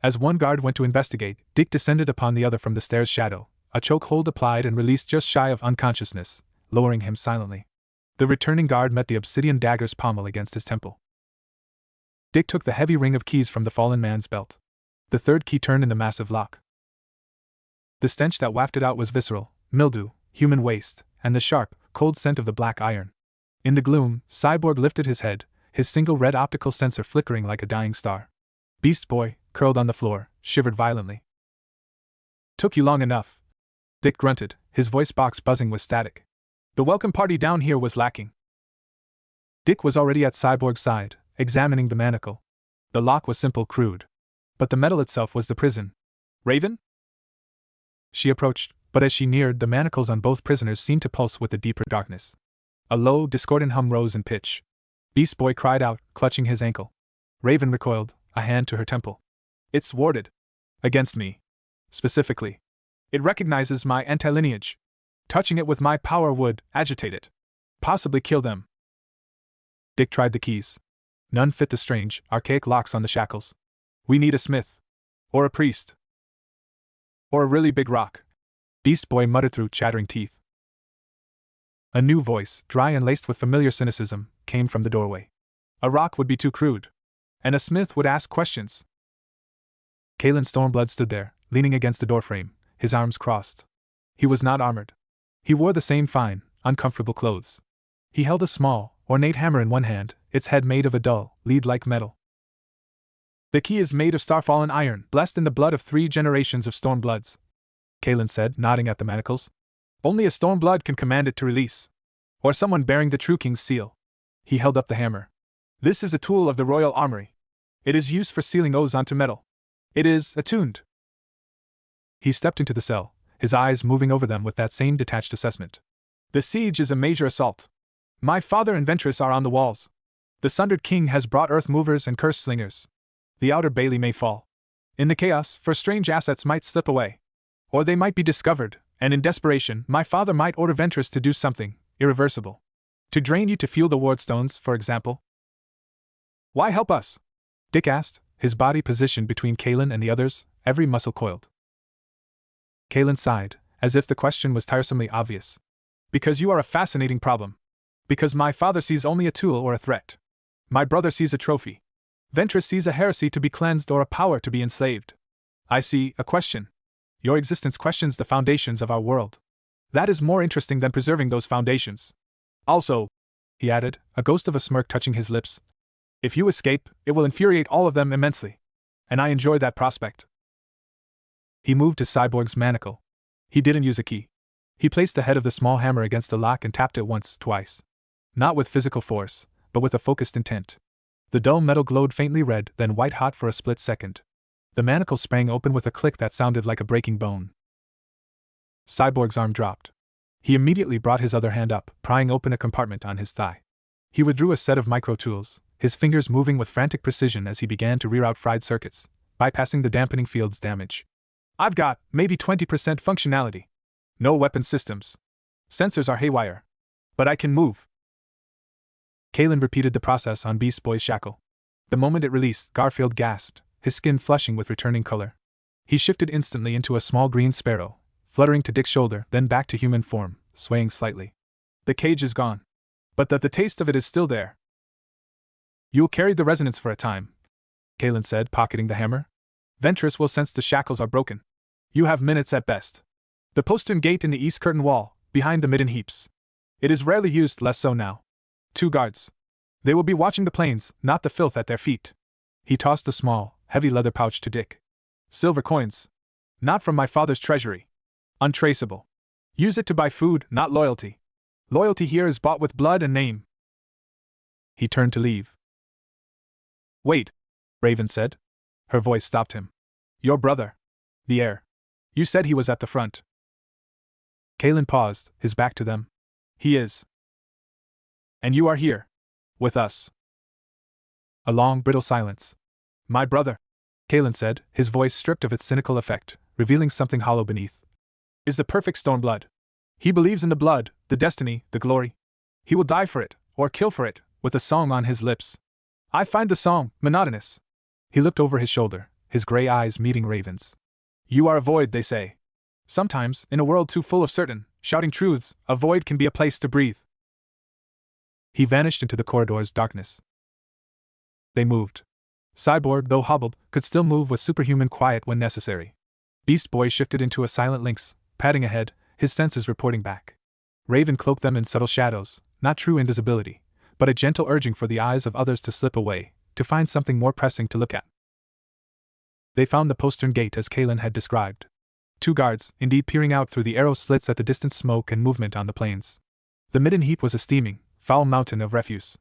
As one guard went to investigate, Dick descended upon the other from the stairs' shadow, a chokehold applied and released just shy of unconsciousness, lowering him silently. The returning guard met the obsidian dagger's pommel against his temple. Dick took the heavy ring of keys from the fallen man's belt. The third key turned in the massive lock. The stench that wafted out was visceral, mildew, human waste, and the sharp, cold scent of the black iron. In the gloom, Cyborg lifted his head, his single red optical sensor flickering like a dying star. Beast Boy, curled on the floor, shivered violently. "Took you long enough," Dick grunted, his voice box buzzing with static. "The welcome party down here was lacking." Dick was already at Cyborg's side, examining the manacle. The lock was simple, crude. But the metal itself was the prison. "Raven?" She approached, but as she neared, the manacles on both prisoners seemed to pulse with a deeper darkness. A low, discordant hum rose in pitch. Beast Boy cried out, clutching his ankle. Raven recoiled, a hand to her temple. "It's warded. Against me. Specifically. It recognizes my anti-lineage. Touching it with my power would agitate it. Possibly kill them." Dick tried the keys. None fit the strange, archaic locks on the shackles. "We need a smith. Or a priest. Or a really big rock," Beast Boy muttered through chattering teeth. A new voice, dry and laced with familiar cynicism, came from the doorway. "A rock would be too crude. And a smith would ask questions." Kalen Stormblood stood there, leaning against the doorframe, his arms crossed. He was not armored. He wore the same fine, uncomfortable clothes. He held a small, ornate hammer in one hand, its head made of a dull, lead-like metal. "The key is made of Starfallen iron, blessed in the blood of 3 generations of Stormbloods," Kalen said, nodding at the manacles. "Only a Stormblood can command it to release. Or someone bearing the True King's seal." He held up the hammer. "This is a tool of the Royal Armory. It is used for sealing oaths onto metal. It is attuned." He stepped into the cell, his eyes moving over them with that same detached assessment. "The siege is a major assault. My father and Ventress are on the walls. The Sundered King has brought earth movers and curse slingers. The outer bailey may fall. In the chaos, for strange assets might slip away. Or they might be discovered, and in desperation, my father might order Ventress to do something irreversible. To drain you to fuel the wardstones, for example." "Why help us?" Dick asked, his body positioned between Kalen and the others, every muscle coiled. Kalen sighed, as if the question was tiresomely obvious. "Because you are a fascinating problem. Because my father sees only a tool or a threat. My brother sees a trophy. Ventress sees a heresy to be cleansed or a power to be enslaved. I see a question. Your existence questions the foundations of our world. That is more interesting than preserving those foundations. Also," he added, a ghost of a smirk touching his lips, "if you escape, it will infuriate all of them immensely. And I enjoy that prospect." He moved to Cyborg's manacle. He didn't use a key. He placed the head of the small hammer against the lock and tapped it once, twice. Not with physical force, but with a focused intent. The dull metal glowed faintly red, then white-hot for a split second. The manacle sprang open with a click that sounded like a breaking bone. Cyborg's arm dropped. He immediately brought his other hand up, prying open a compartment on his thigh. He withdrew a set of micro-tools, his fingers moving with frantic precision as he began to reroute fried circuits, bypassing the dampening field's damage. "I've got, maybe 20% functionality. No weapon systems. Sensors are haywire. But I can move." Kalen repeated the process on Beast Boy's shackle. The moment it released, Garfield gasped, his skin flushing with returning color. He shifted instantly into a small green sparrow, fluttering to Dick's shoulder, then back to human form, swaying slightly. "The cage is gone. But the taste of it is still there." "You'll carry the resonance for a time," Kalen said, pocketing the hammer. "Ventress will sense the shackles are broken. You have minutes at best. The postern gate in the east curtain wall, behind the midden heaps. It is rarely used, less so now. 2 guards. They will be watching the planes, not the filth at their feet." He tossed a small, heavy leather pouch to Dick. "Silver coins. Not from my father's treasury. Untraceable. Use it to buy food, not loyalty. Loyalty here is bought with blood and name." He turned to leave. "Wait," Raven said. Her voice stopped him. "Your brother. The heir. You said he was at the front." Kalen paused, his back to them. "He is. And you are here. With us." A long, brittle silence. "My brother," Kalen said, his voice stripped of its cynical effect, revealing something hollow beneath, "is the perfect Stormblood. He believes in the blood, the destiny, the glory. He will die for it, or kill for it, with a song on his lips. I find the song monotonous." He looked over his shoulder, his gray eyes meeting Raven's. "You are a void, they say. Sometimes, in a world too full of certain, shouting truths, a void can be a place to breathe." He vanished into the corridor's darkness. They moved. Cyborg, though hobbled, could still move with superhuman quiet when necessary. Beast Boy shifted into a silent lynx, padding ahead, his senses reporting back. Raven cloaked them in subtle shadows, not true invisibility, but a gentle urging for the eyes of others to slip away, to find something more pressing to look at. They found the postern gate as Kalen had described. 2 guards, indeed, peering out through the arrow slits at the distant smoke and movement on the plains. The midden heap was a steaming, foul mountain of refuse.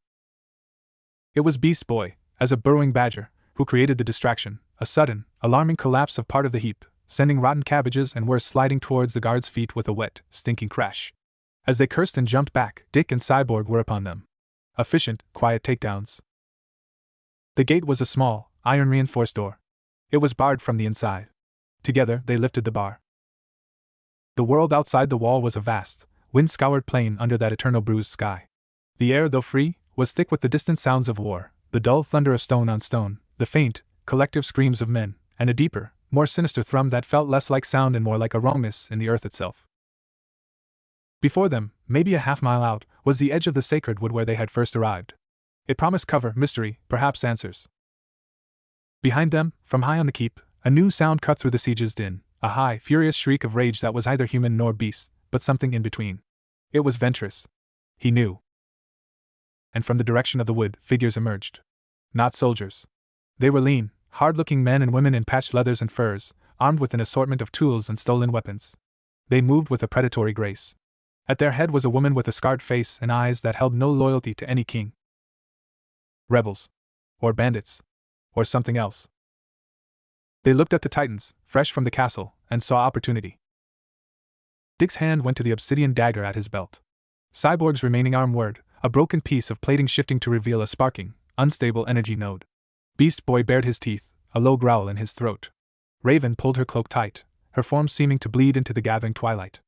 It was Beast Boy, as a burrowing badger, who created the distraction, a sudden, alarming collapse of part of the heap, sending rotten cabbages and worse sliding towards the guards' feet with a wet, stinking crash. As they cursed and jumped back, Dick and Cyborg were upon them. Efficient, quiet takedowns. The gate was a small, iron-reinforced door. It was barred from the inside. Together, they lifted the bar. The world outside the wall was a vast, wind-scoured plain under that eternal bruised sky. The air, though free, was thick with the distant sounds of war, the dull thunder of stone on stone, the faint, collective screams of men, and a deeper, more sinister thrum that felt less like sound and more like a wrongness in the earth itself. Before them, maybe a half-mile out, was the edge of the sacred wood where they had first arrived. It promised cover, mystery, perhaps answers. Behind them, from high on the keep, a new sound cut through the siege's din, a high, furious shriek of rage that was neither human nor beast, but something in between. It was Ventress. He knew. And from the direction of the wood, figures emerged. Not soldiers. They were lean, hard-looking men and women in patched leathers and furs, armed with an assortment of tools and stolen weapons. They moved with a predatory grace. At their head was a woman with a scarred face and eyes that held no loyalty to any king. Rebels. Or bandits. Or something else. They looked at the Titans, fresh from the castle, and saw opportunity. Dick's hand went to the obsidian dagger at his belt. Cyborg's remaining arm whirred, a broken piece of plating shifting to reveal a sparking, unstable energy node. Beast Boy bared his teeth, a low growl in his throat. Raven pulled her cloak tight, her form seeming to bleed into the gathering twilight.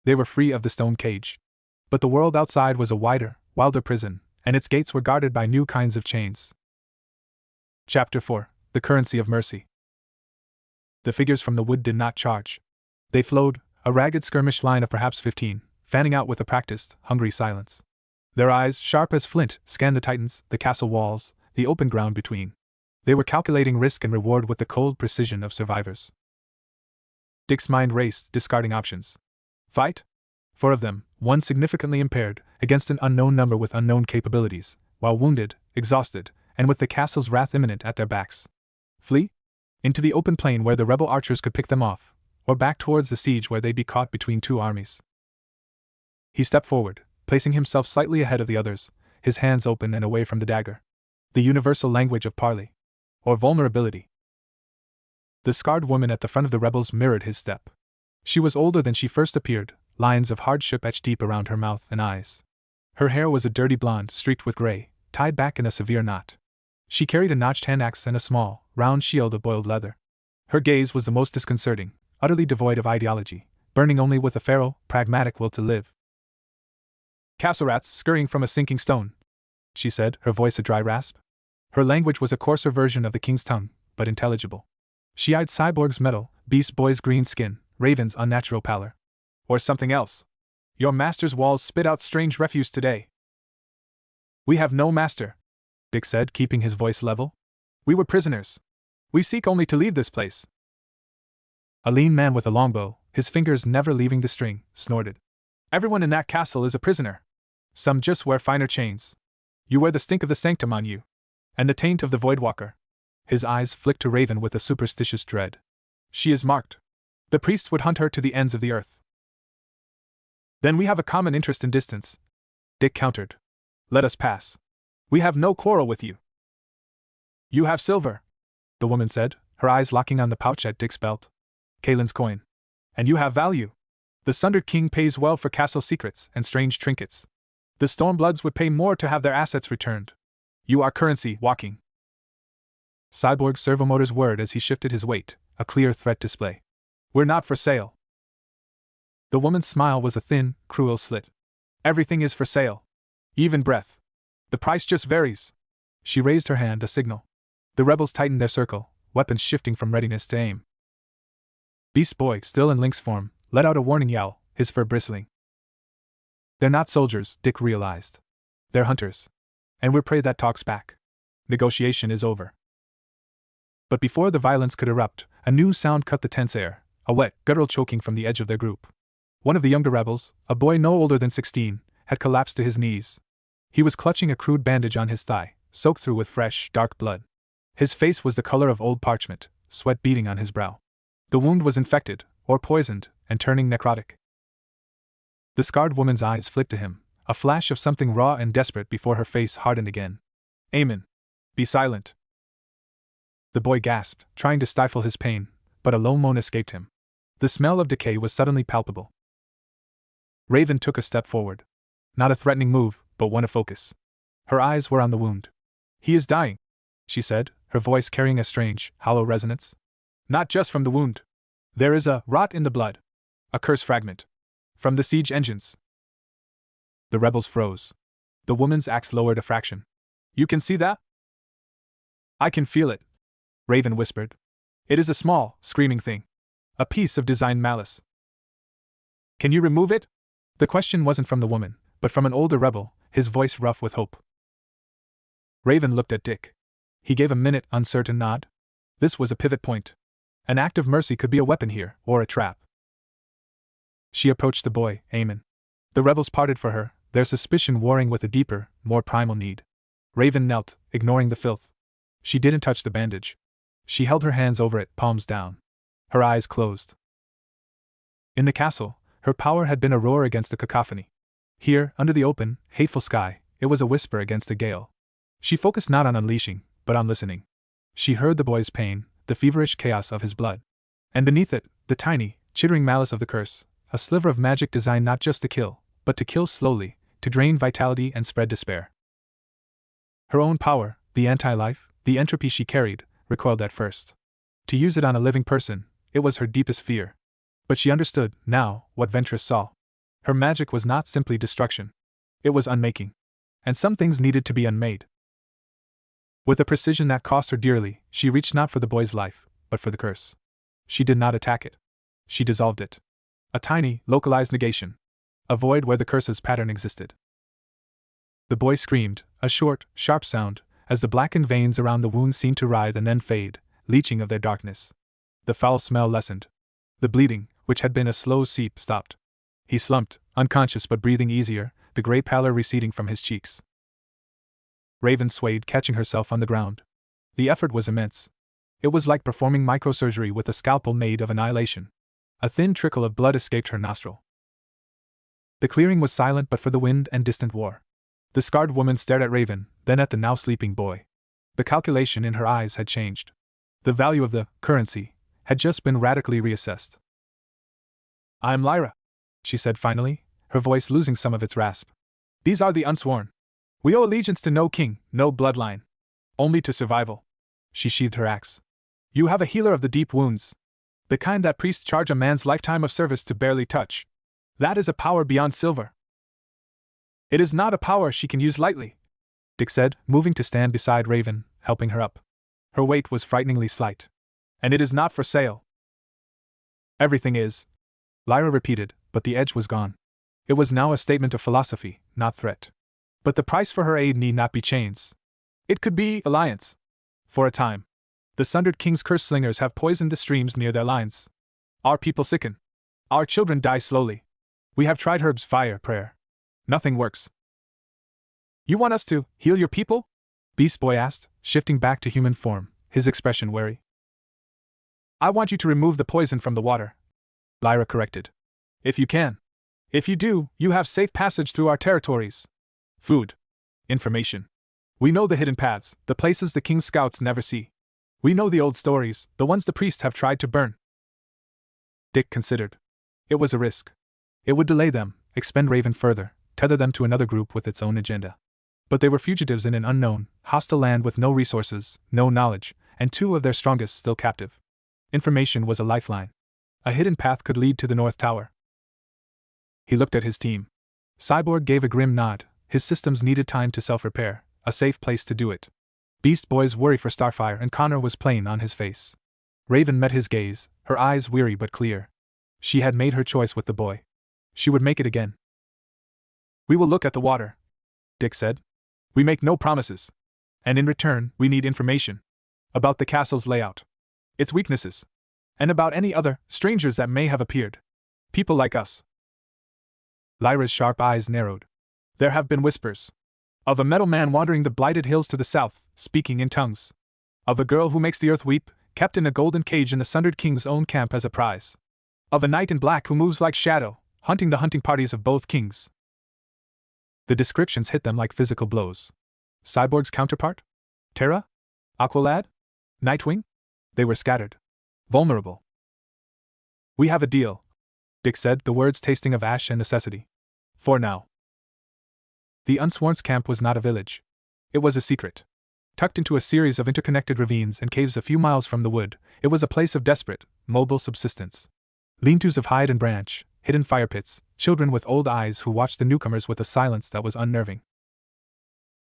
They were free of the stone cage. But the world outside was a wider, wilder prison, and its gates were guarded by new kinds of chains. Chapter 4: The Currency of Mercy. The figures from the wood did not charge. They flowed, a ragged skirmish line of perhaps 15, fanning out with a practiced, hungry silence. Their eyes, sharp as flint, scanned the Titans, the castle walls, the open ground between. They were calculating risk and reward with the cold precision of survivors. Dick's mind raced, discarding options. Fight? 4 of them, one significantly impaired, against an unknown number with unknown capabilities, while wounded, exhausted, and with the castle's wrath imminent at their backs. Flee? Into the open plain where the rebel archers could pick them off, or back towards the siege where they'd be caught between 2 armies. He stepped forward, placing himself slightly ahead of the others, his hands open and away from the dagger. The universal language of parley. Or vulnerability. The scarred woman at the front of the rebels mirrored his step. She was older than she first appeared, lines of hardship etched deep around her mouth and eyes. Her hair was a dirty blonde streaked with gray, tied back in a severe knot. She carried a notched hand axe and a small, round shield of boiled leather. Her gaze was the most disconcerting, utterly devoid of ideology, burning only with a feral, pragmatic will to live. "Castle rats scurrying from a sinking stone," she said, her voice a dry rasp. Her language was a coarser version of the king's tongue, but intelligible. She eyed Cyborg's metal, Beast Boy's green skin, Raven's unnatural pallor. "Or something else. Your master's walls spit out strange refuse today." "We have no master," Dick said, keeping his voice level. "We were prisoners. We seek only to leave this place." A lean man with a longbow, his fingers never leaving the string, snorted. "Everyone in that castle is a prisoner. Some just wear finer chains. You wear the stink of the sanctum on you. And the taint of the Voidwalker." His eyes flicked to Raven with a superstitious dread. "She is marked. The priests would hunt her to the ends of the earth." "Then we have a common interest in distance," Dick countered. "Let us pass. We have no quarrel with you." "You have silver," the woman said, her eyes locking on the pouch at Dick's belt. "Kalen's coin. And you have value. The Sundered King pays well for castle secrets and strange trinkets. The Stormbloods would pay more to have their assets returned. You are currency, walking." Cyborg's servomotors whirred as he shifted his weight, a clear threat display. "We're not for sale." The woman's smile was a thin, cruel slit. "Everything is for sale. Even breath. The price just varies." She raised her hand, a signal. The rebels tightened their circle, weapons shifting from readiness to aim. Beast Boy, still in lynx form, let out a warning yell, his fur bristling. "They're not soldiers," Dick realized. "They're hunters. And we're prey that talks back. Negotiation is over. But before the violence could erupt, a new sound cut the tense air, a wet, guttural choking from the edge of their group. One of the younger rebels, a boy no older than 16, had collapsed to his knees. He was clutching a crude bandage on his thigh, soaked through with fresh, dark blood. His face was the color of old parchment, sweat beading on his brow. The wound was infected, or poisoned, and turning necrotic. The scarred woman's eyes flicked to him, a flash of something raw and desperate before her face hardened again. Amen. Be silent. The boy gasped, trying to stifle his pain, but a low moan escaped him. The smell of decay was suddenly palpable. Raven took a step forward. Not a threatening move, but one of focus. Her eyes were on the wound. He is dying, she said, her voice carrying a strange, hollow resonance. Not just from the wound. There is a rot in the blood. A curse fragment. From the siege engines. The rebels froze. The woman's axe lowered a fraction. You can see that? I can feel it, Raven whispered. It is a small, screaming thing. A piece of design malice. Can you remove it? The question wasn't from the woman, but from an older rebel, his voice rough with hope. Raven looked at Dick. He gave a minute, uncertain nod. This was a pivot point. An act of mercy could be a weapon here, or a trap. She approached the boy, Amen. The rebels parted for her, their suspicion warring with a deeper, more primal need. Raven knelt, ignoring the filth. She didn't touch the bandage. She held her hands over it, palms down. Her eyes closed. In the castle, her power had been a roar against the cacophony. Here, under the open, hateful sky, it was a whisper against a gale. She focused not on unleashing, but on listening. She heard the boy's pain, the feverish chaos of his blood. And beneath it, the tiny, chittering malice of the curse, a sliver of magic designed not just to kill, but to kill slowly, to drain vitality and spread despair. Her own power, the anti-life, the entropy she carried, recoiled at first. To use it on a living person, it was her deepest fear. But she understood, now, what Ventress saw. Her magic was not simply destruction. It was unmaking. And some things needed to be unmade. With a precision that cost her dearly, she reached not for the boy's life, but for the curse. She did not attack it. She dissolved it. A tiny, localized negation. A void where the curse's pattern existed. The boy screamed, a short, sharp sound, as the blackened veins around the wound seemed to writhe and then fade, leaching of their darkness. The foul smell lessened. The bleeding, which had been a slow seep, stopped. He slumped, unconscious but breathing easier, the gray pallor receding from his cheeks. Raven swayed, catching herself on the ground. The effort was immense. It was like performing microsurgery with a scalpel made of annihilation. A thin trickle of blood escaped her nostril. The clearing was silent but for the wind and distant war. The scarred woman stared at Raven, then at the now sleeping boy. The calculation in her eyes had changed. The value of the currency had just been radically reassessed. I am Lyra, she said finally, her voice losing some of its rasp. These are the unsworn. We owe allegiance to no king, no bloodline. Only to survival. She sheathed her axe. You have a healer of the deep wounds. The kind that priests charge a man's lifetime of service to barely touch. That is a power beyond silver. It is not a power she can use lightly, Dick said, moving to stand beside Raven, helping her up. Her weight was frighteningly slight. And it is not for sale. Everything is, Lyra repeated, but the edge was gone. It was now a statement of philosophy, not threat. But the price for her aid need not be chains. It could be alliance. For a time. The Sundered King's curse slingers have poisoned the streams near their lines. Our people sicken. Our children die slowly. We have tried herbs, fire, prayer. Nothing works. You want us to heal your people? Beast Boy asked, shifting back to human form, his expression wary. I want you to remove the poison from the water, Lyra corrected. If you can. If you do, you have safe passage through our territories. Food. Information. We know the hidden paths, the places the king's scouts never see. We know the old stories, the ones the priests have tried to burn. Dick considered. It was a risk. It would delay them, expend Raven further, tether them to another group with its own agenda. But they were fugitives in an unknown, hostile land with no resources, no knowledge, and two of their strongest still captive. Information was a lifeline. A hidden path could lead to the North Tower. He looked at his team. Cyborg gave a grim nod. His systems needed time to self-repair, a safe place to do it. Beast Boy's worry for Starfire and Connor was plain on his face. Raven met his gaze, her eyes weary but clear. She had made her choice with the boy. She would make it again. We will look at the water, Dick said. We make no promises. And in return, we need information about the castle's layout, its weaknesses, and about any other strangers that may have appeared. People like us. Lyra's sharp eyes narrowed. There have been whispers of a metal man wandering the blighted hills to the south, speaking in tongues. Of a girl who makes the earth weep, kept in a golden cage in the Sundered King's own camp as a prize. Of a knight in black who moves like shadow, hunting the hunting parties of both kings. The descriptions hit them like physical blows. Cyborg's counterpart? Terra? Aqualad? Nightwing? They were scattered. Vulnerable. We have a deal, Dick said, the words tasting of ash and necessity. For now. The Unsworn's camp was not a village. It was a secret. Tucked into a series of interconnected ravines and caves a few miles from the wood, it was a place of desperate, mobile subsistence. Lean-tos of hide and branch, hidden fire pits, children with old eyes who watched the newcomers with a silence that was unnerving.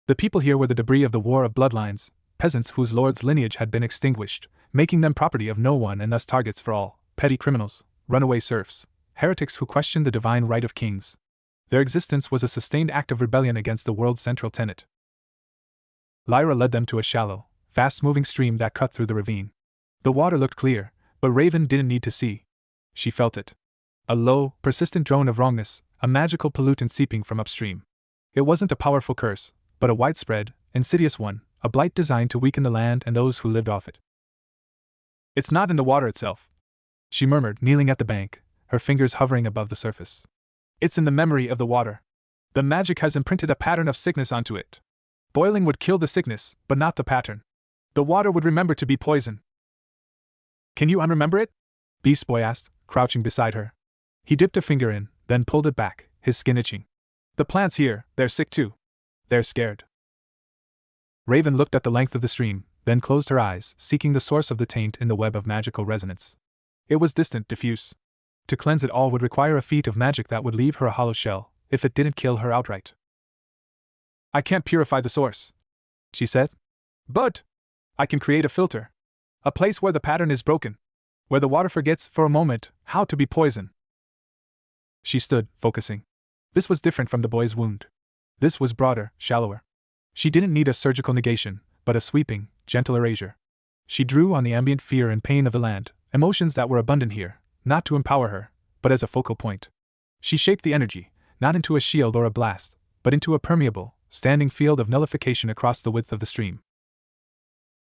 The people here were the debris of the War of Bloodlines, peasants whose lord's lineage had been extinguished, making them property of no one and thus targets for all, petty criminals, runaway serfs, heretics who questioned the divine right of kings. Their existence was a sustained act of rebellion against the world's central tenet. Lyra led them to a shallow, fast-moving stream that cut through the ravine. The water looked clear, but Raven didn't need to see. She felt it. A low, persistent drone of wrongness, a magical pollutant seeping from upstream. It wasn't a powerful curse, but a widespread, insidious one, a blight designed to weaken the land and those who lived off it. It's not in the water itself, she murmured, kneeling at the bank, her fingers hovering above the surface. It's in the memory of the water. The magic has imprinted a pattern of sickness onto it. Boiling would kill the sickness, but not the pattern. The water would remember to be poison. Can you unremember it? Beast Boy asked, crouching beside her. He dipped a finger in, then pulled it back, his skin itching. The plants here, they're sick too. They're scared. Raven looked at the length of the stream, then closed her eyes, seeking the source of the taint in the web of magical resonance. It was distant, diffuse. To cleanse it all would require a feat of magic that would leave her a hollow shell, if it didn't kill her outright. I can't purify the source, she said. But I can create a filter. A place where the pattern is broken. Where the water forgets, for a moment, how to be poison. She stood, focusing. This was different from the boy's wound. This was broader, shallower. She didn't need a surgical negation, but a sweeping, gentle erasure. She drew on the ambient fear and pain of the land, emotions that were abundant here, not to empower her, but as a focal point. She shaped the energy, not into a shield or a blast, but into a permeable, standing field of nullification across the width of the stream.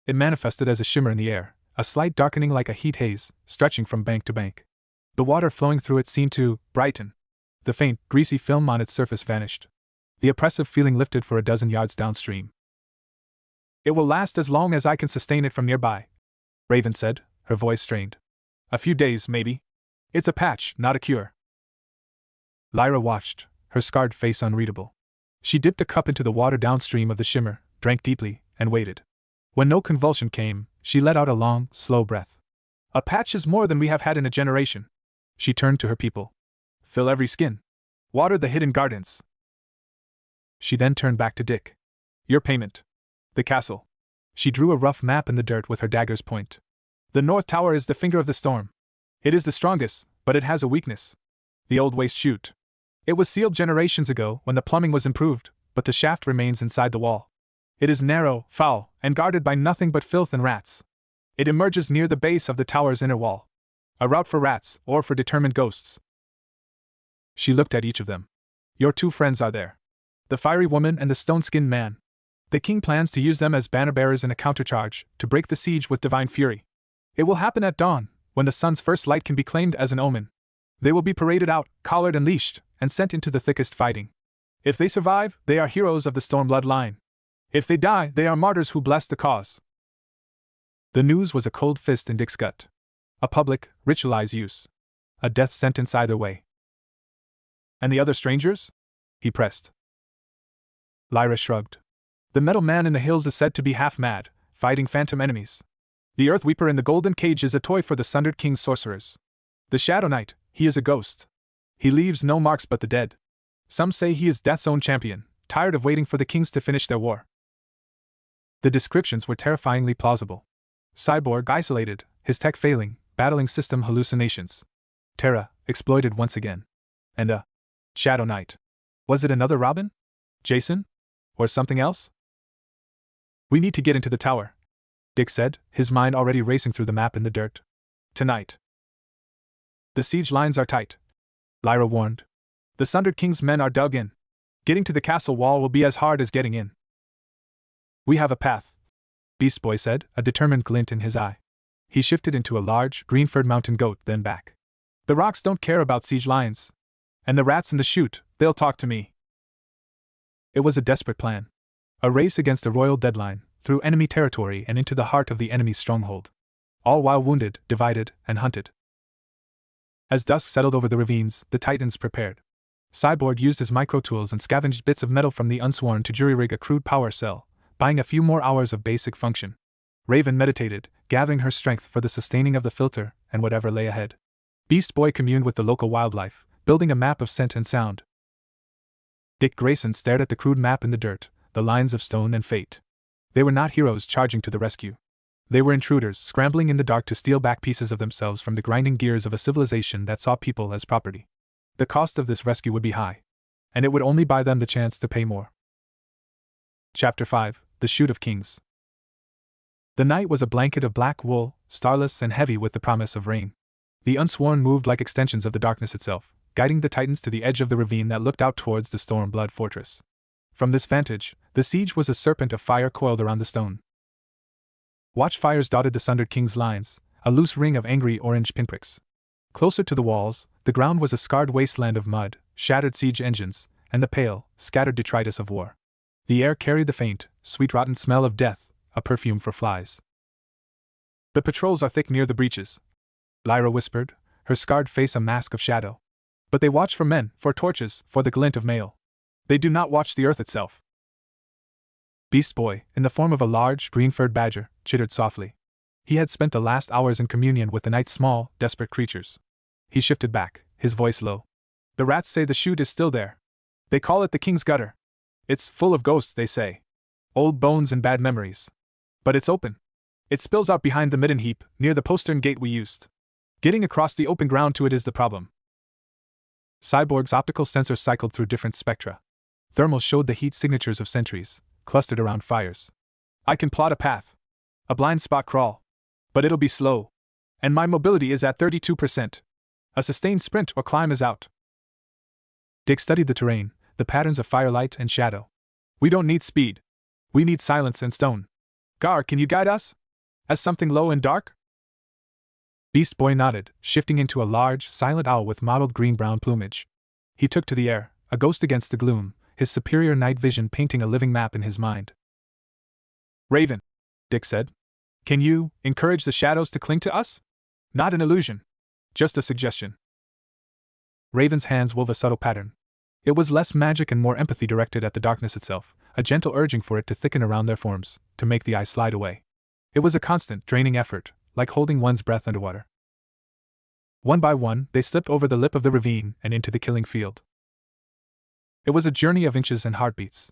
It manifested as a shimmer in the air, a slight darkening like a heat haze, stretching from bank to bank. The water flowing through it seemed to brighten. The faint, greasy film on its surface vanished. The oppressive feeling lifted for a dozen yards downstream. It will last as long as I can sustain it from nearby, Raven said, her voice strained. A few days, maybe. It's a patch, not a cure. Lyra watched, her scarred face unreadable. She dipped a cup into the water downstream of the shimmer, drank deeply, and waited. When no convulsion came, she let out a long, slow breath. A patch is more than we have had in a generation. She turned to her people. Fill every skin. Water the hidden gardens. She then turned back to Dick. Your payment. The castle. She drew a rough map in the dirt with her dagger's point. The North Tower is the finger of the storm. It is the strongest, but it has a weakness. The old waste chute. It was sealed generations ago when the plumbing was improved, but the shaft remains inside the wall. It is narrow, foul, and guarded by nothing but filth and rats. It emerges near the base of the tower's inner wall. A route for rats, or for determined ghosts. She looked at each of them. Your two friends are there. The fiery woman and the stone-skinned man. The king plans to use them as banner-bearers in a countercharge, to break the siege with divine fury. It will happen at dawn, when the sun's first light can be claimed as an omen. They will be paraded out, collared and leashed, and sent into the thickest fighting. If they survive, they are heroes of the Stormblood line. If they die, they are martyrs who bless the cause. The news was a cold fist in Dick's gut. A public, ritualized use. A death sentence either way. And the other strangers? He pressed. Lyra shrugged. The metal man in the hills is said to be half mad, fighting phantom enemies. The Earth Weeper in the golden cage is a toy for the Sundered King's sorcerers. The Shadow Knight, he is a ghost. He leaves no marks but the dead. Some say he is Death's own champion, tired of waiting for the kings to finish their war. The descriptions were terrifyingly plausible. Cyborg isolated, his tech failing, battling system hallucinations. Terra, exploited once again. And a Shadow Knight. Was it another Robin? Jason? Or something else? We need to get into the tower, Dick said, his mind already racing through the map in the dirt. Tonight. The siege lines are tight, Lyra warned. The Sundered King's men are dug in. Getting to the castle wall will be as hard as getting in. We have a path, Beast Boy said, a determined glint in his eye. He shifted into a large, green-furred mountain goat, then back. The rocks don't care about siege lines. And the rats in the chute, they'll talk to me. It was a desperate plan. A race against a royal deadline, through enemy territory and into the heart of the enemy's stronghold. All while wounded, divided, and hunted. As dusk settled over the ravines, the Titans prepared. Cyborg used his micro-tools and scavenged bits of metal from the unsworn to jury-rig a crude power cell, buying a few more hours of basic function. Raven meditated, gathering her strength for the sustaining of the filter and whatever lay ahead. Beast Boy communed with the local wildlife, building a map of scent and sound. Dick Grayson stared at the crude map in the dirt, the lines of stone and fate. They were not heroes charging to the rescue. They were intruders scrambling in the dark to steal back pieces of themselves from the grinding gears of a civilization that saw people as property. The cost of this rescue would be high, and it would only buy them the chance to pay more. Chapter 5: The Chute of Kings. The night was a blanket of black wool, starless and heavy with the promise of rain. The unsworn moved like extensions of the darkness itself, guiding the Titans to the edge of the ravine that looked out towards the Stormblood fortress. From this vantage, the siege was a serpent of fire coiled around the stone. Watchfires dotted the Sundered King's lines, a loose ring of angry orange pinpricks. Closer to the walls, the ground was a scarred wasteland of mud, shattered siege engines, and the pale, scattered detritus of war. The air carried the faint, sweet rotten smell of death, a perfume for flies. The patrols are thick near the breaches, Lyra whispered, her scarred face a mask of shadow. But they watch for men, for torches, for the glint of mail. They do not watch the earth itself. Beast Boy, in the form of a large, green-furred badger, chittered softly. He had spent the last hours in communion with the night's small, desperate creatures. He shifted back, his voice low. The rats say the chute is still there. They call it the King's Gutter. It's full of ghosts, they say. Old bones and bad memories. But it's open. It spills out behind the midden heap, near the postern gate we used. Getting across the open ground to it is the problem. Cyborg's optical sensor cycled through different spectra. Thermals showed the heat signatures of sentries, clustered around fires. I can plot a path. A blind spot crawl. But it'll be slow. And my mobility is at 32%. A sustained sprint or climb is out. Dick studied the terrain, the patterns of firelight and shadow. We don't need speed. We need silence and stone. Gar, can you guide us? As something low and dark? Beast Boy nodded, shifting into a large, silent owl with mottled green-brown plumage. He took to the air, a ghost against the gloom, his superior night vision painting a living map in his mind. Raven, Dick said. Can you encourage the shadows to cling to us? Not an illusion. Just a suggestion. Raven's hands wove a subtle pattern. It was less magic and more empathy directed at the darkness itself, a gentle urging for it to thicken around their forms, to make the eye slide away. It was a constant, draining effort, like holding one's breath underwater. One by one, they slipped over the lip of the ravine and into the killing field. It was a journey of inches and heartbeats.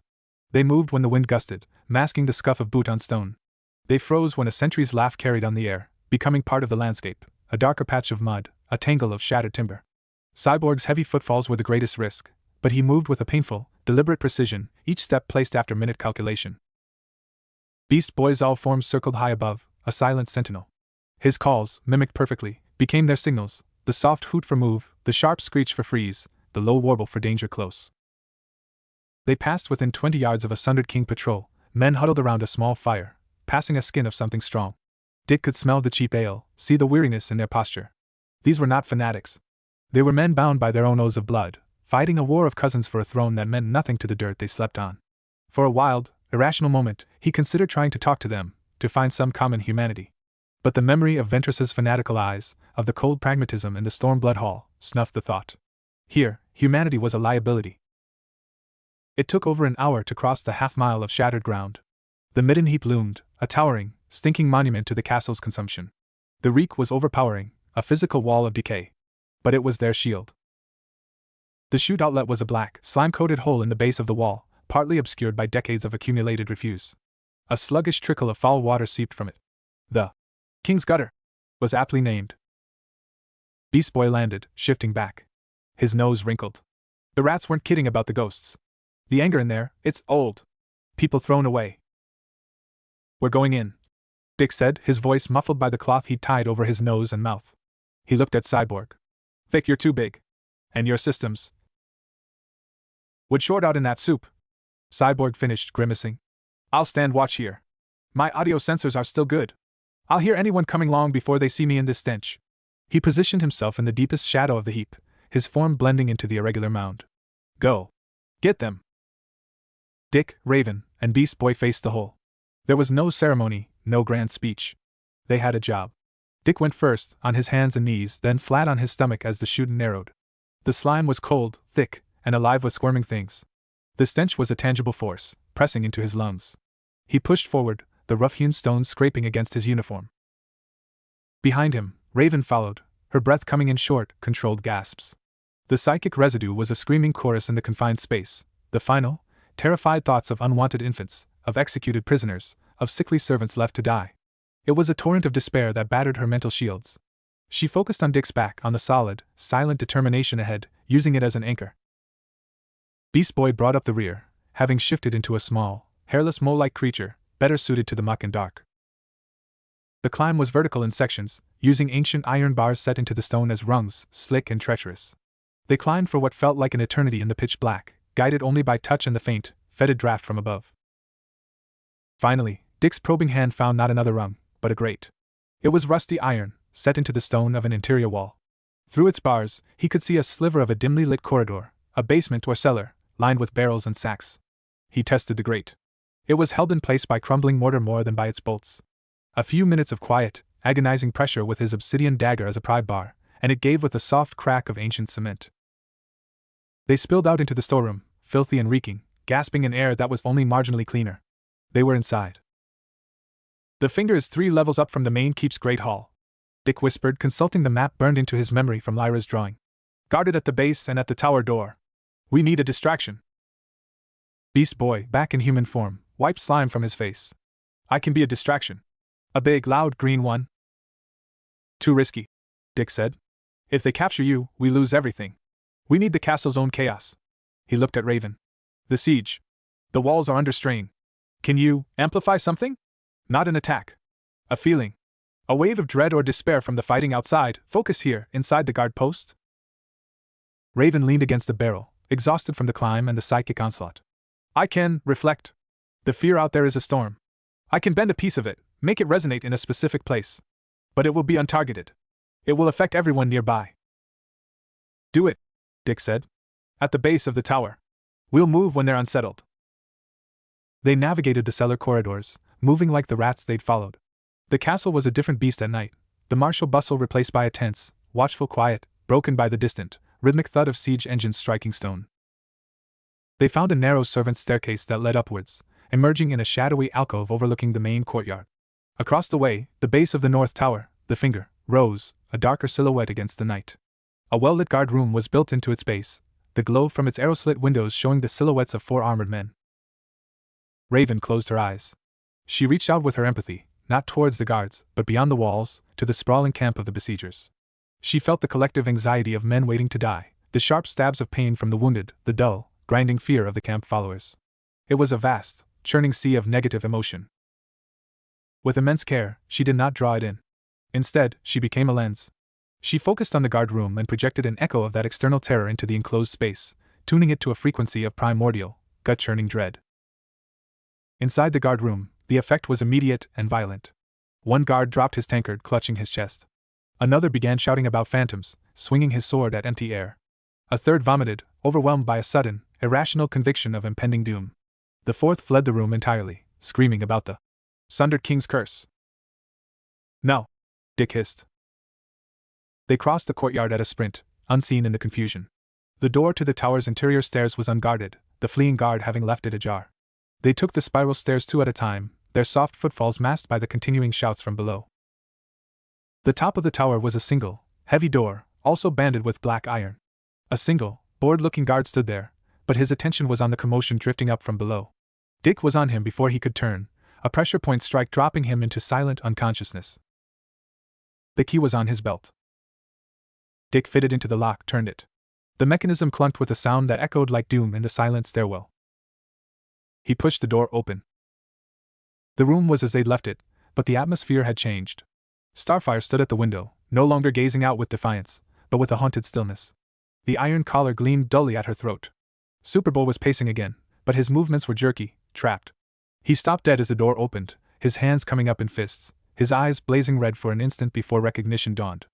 They moved when the wind gusted, masking the scuff of boot on stone. They froze when a sentry's laugh carried on the air, becoming part of the landscape, a darker patch of mud, a tangle of shattered timber. Cyborg's heavy footfalls were the greatest risk, but he moved with a painful, deliberate precision, each step placed after minute calculation. Beast Boy's all forms circled high above, a silent sentinel. His calls, mimicked perfectly, became their signals, the soft hoot for move, the sharp screech for freeze, the low warble for danger close. They passed within 20 yards of a Sundered King patrol, men huddled around a small fire, passing a skin of something strong. Dick could smell the cheap ale, see the weariness in their posture. These were not fanatics. They were men bound by their own oaths of blood, fighting a war of cousins for a throne that meant nothing to the dirt they slept on. For a wild, irrational moment, he considered trying to talk to them, to find some common humanity. But the memory of Ventress's fanatical eyes, of the cold pragmatism in the Stormblood Hall, snuffed the thought. Here, humanity was a liability. It took over an hour to cross the half-mile of shattered ground. The midden heap loomed, a towering, stinking monument to the castle's consumption. The reek was overpowering, a physical wall of decay. But it was their shield. The chute outlet was a black, slime-coated hole in the base of the wall, partly obscured by decades of accumulated refuse. A sluggish trickle of foul water seeped from it. The King's Gutter was aptly named. Beast Boy landed, shifting back. His nose wrinkled. The rats weren't kidding about the ghosts. The anger in there, it's old. People thrown away. We're going in, Dick said, his voice muffled by the cloth he'd tied over his nose and mouth. He looked at Cyborg. Vic, you're too big. And your systems would short out in that soup. Cyborg finished, grimacing. I'll stand watch here. My audio sensors are still good. I'll hear anyone coming along before they see me in this stench. He positioned himself in the deepest shadow of the heap, his form blending into the irregular mound. Go. Get them. Dick, Raven, and Beast Boy faced the hole. There was no ceremony, no grand speech. They had a job. Dick went first, on his hands and knees, then flat on his stomach as the chute narrowed. The slime was cold, thick, and alive with squirming things. The stench was a tangible force, pressing into his lungs. He pushed forward, the rough-hewn stones scraping against his uniform. Behind him, Raven followed, her breath coming in short, controlled gasps. The psychic residue was a screaming chorus in the confined space, the final, terrified thoughts of unwanted infants, of executed prisoners, of sickly servants left to die. It was a torrent of despair that battered her mental shields. She focused on Dick's back, on the solid, silent determination ahead, using it as an anchor. Beast Boy brought up the rear, having shifted into a small, hairless mole-like creature, better suited to the muck and dark. The climb was vertical in sections, using ancient iron bars set into the stone as rungs, slick and treacherous. They climbed for what felt like an eternity in the pitch black, guided only by touch and the faint, fetid draft from above. Finally, Dick's probing hand found not another rung, but a grate. It was rusty iron, set into the stone of an interior wall. Through its bars, he could see a sliver of a dimly lit corridor, a basement or cellar, lined with barrels and sacks. He tested the grate. It was held in place by crumbling mortar more than by its bolts. A few minutes of quiet, agonizing pressure with his obsidian dagger as a pry bar, and it gave with the soft crack of ancient cement. They spilled out into the storeroom, filthy and reeking, gasping in air that was only marginally cleaner. They were inside. The finger is 3 levels up from the main keep's great hall, Dick whispered, consulting the map burned into his memory from Lyra's drawing. Guarded at the base and at the tower door. We need a distraction. Beast Boy, back in human form, wiped slime from his face. I can be a distraction. A big, loud green one. Too risky, Dick said. If they capture you, we lose everything. We need the castle's own chaos. He looked at Raven. The siege. The walls are under strain. Can you amplify something? Not an attack. A feeling. A wave of dread or despair from the fighting outside. Focus here, inside the guard post. Raven leaned against the barrel, exhausted from the climb and the psychic onslaught. I can reflect. The fear out there is a storm. I can bend a piece of it, make it resonate in a specific place. But it will be untargeted. It will affect everyone nearby. Do it, Dick said. At the base of the tower. We'll move when they're unsettled. They navigated the cellar corridors, moving like the rats they'd followed. The castle was a different beast at night, the martial bustle replaced by a tense, watchful quiet, broken by the distant, rhythmic thud of siege engines striking stone. They found a narrow servants' staircase that led upwards, emerging in a shadowy alcove overlooking the main courtyard. Across the way, the base of the north tower, the finger, rose, a darker silhouette against the night. A well-lit guard room was built into its base, the glow from its arrow-slit windows showing the silhouettes of 4 armored men. Raven closed her eyes. She reached out with her empathy, not towards the guards, but beyond the walls, to the sprawling camp of the besiegers. She felt the collective anxiety of men waiting to die, the sharp stabs of pain from the wounded, the dull, grinding fear of the camp followers. It was a vast, churning sea of negative emotion. With immense care, she did not draw it in. Instead, she became a lens. She focused on the guard room and projected an echo of that external terror into the enclosed space, tuning it to a frequency of primordial, gut-churning dread. Inside the guard room, the effect was immediate and violent. One guard dropped his tankard, clutching his chest. Another began shouting about phantoms, swinging his sword at empty air. A third vomited, overwhelmed by a sudden, irrational conviction of impending doom. The fourth fled the room entirely, screaming about the sundered king's curse. No, Dick hissed. They crossed the courtyard at a sprint, unseen in the confusion. The door to the tower's interior stairs was unguarded, the fleeing guard having left it ajar. They took the spiral stairs 2 at a time, their soft footfalls masked by the continuing shouts from below. The top of the tower was a single, heavy door, also banded with black iron. A single, bored-looking guard stood there, but his attention was on the commotion drifting up from below. Dick was on him before he could turn, a pressure point strike dropping him into silent unconsciousness. The key was on his belt. Dick fitted into the lock, turned it. The mechanism clunked with a sound that echoed like doom in the silent stairwell. He pushed the door open. The room was as they'd left it, but the atmosphere had changed. Starfire stood at the window, no longer gazing out with defiance, but with a haunted stillness. The iron collar gleamed dully at her throat. Superboy was pacing again, but his movements were jerky, trapped. He stopped dead as the door opened, his hands coming up in fists, his eyes blazing red for an instant before recognition dawned.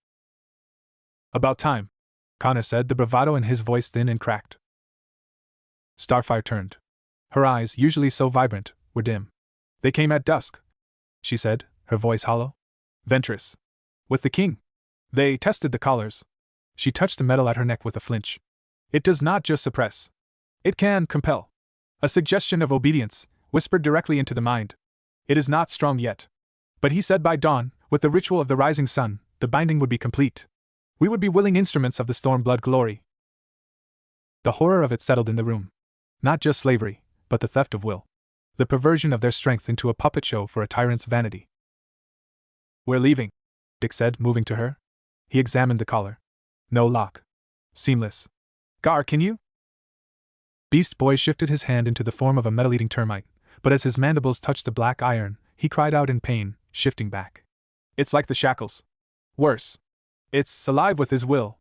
"About time," Connor said, the bravado in his voice thin and cracked. Starfire turned. Her eyes, usually so vibrant, were dim. "They came at dusk," she said, her voice hollow. "Ventress. With the king. They tested the collars." She touched the metal at her neck with a flinch. "It does not just suppress. It can compel. A suggestion of obedience, whispered directly into the mind. It is not strong yet. But he said by dawn, with the ritual of the rising sun, the binding would be complete. We would be willing instruments of the Stormblood glory." The horror of it settled in the room. Not just slavery, but the theft of will. The perversion of their strength into a puppet show for a tyrant's vanity. "We're leaving," Dick said, moving to her. He examined the collar. No lock. Seamless. "Gar, can you?" Beast Boy shifted his hand into the form of a metal-eating termite, but as his mandibles touched the black iron, he cried out in pain, shifting back. "It's like the shackles. Worse. It's alive with his will.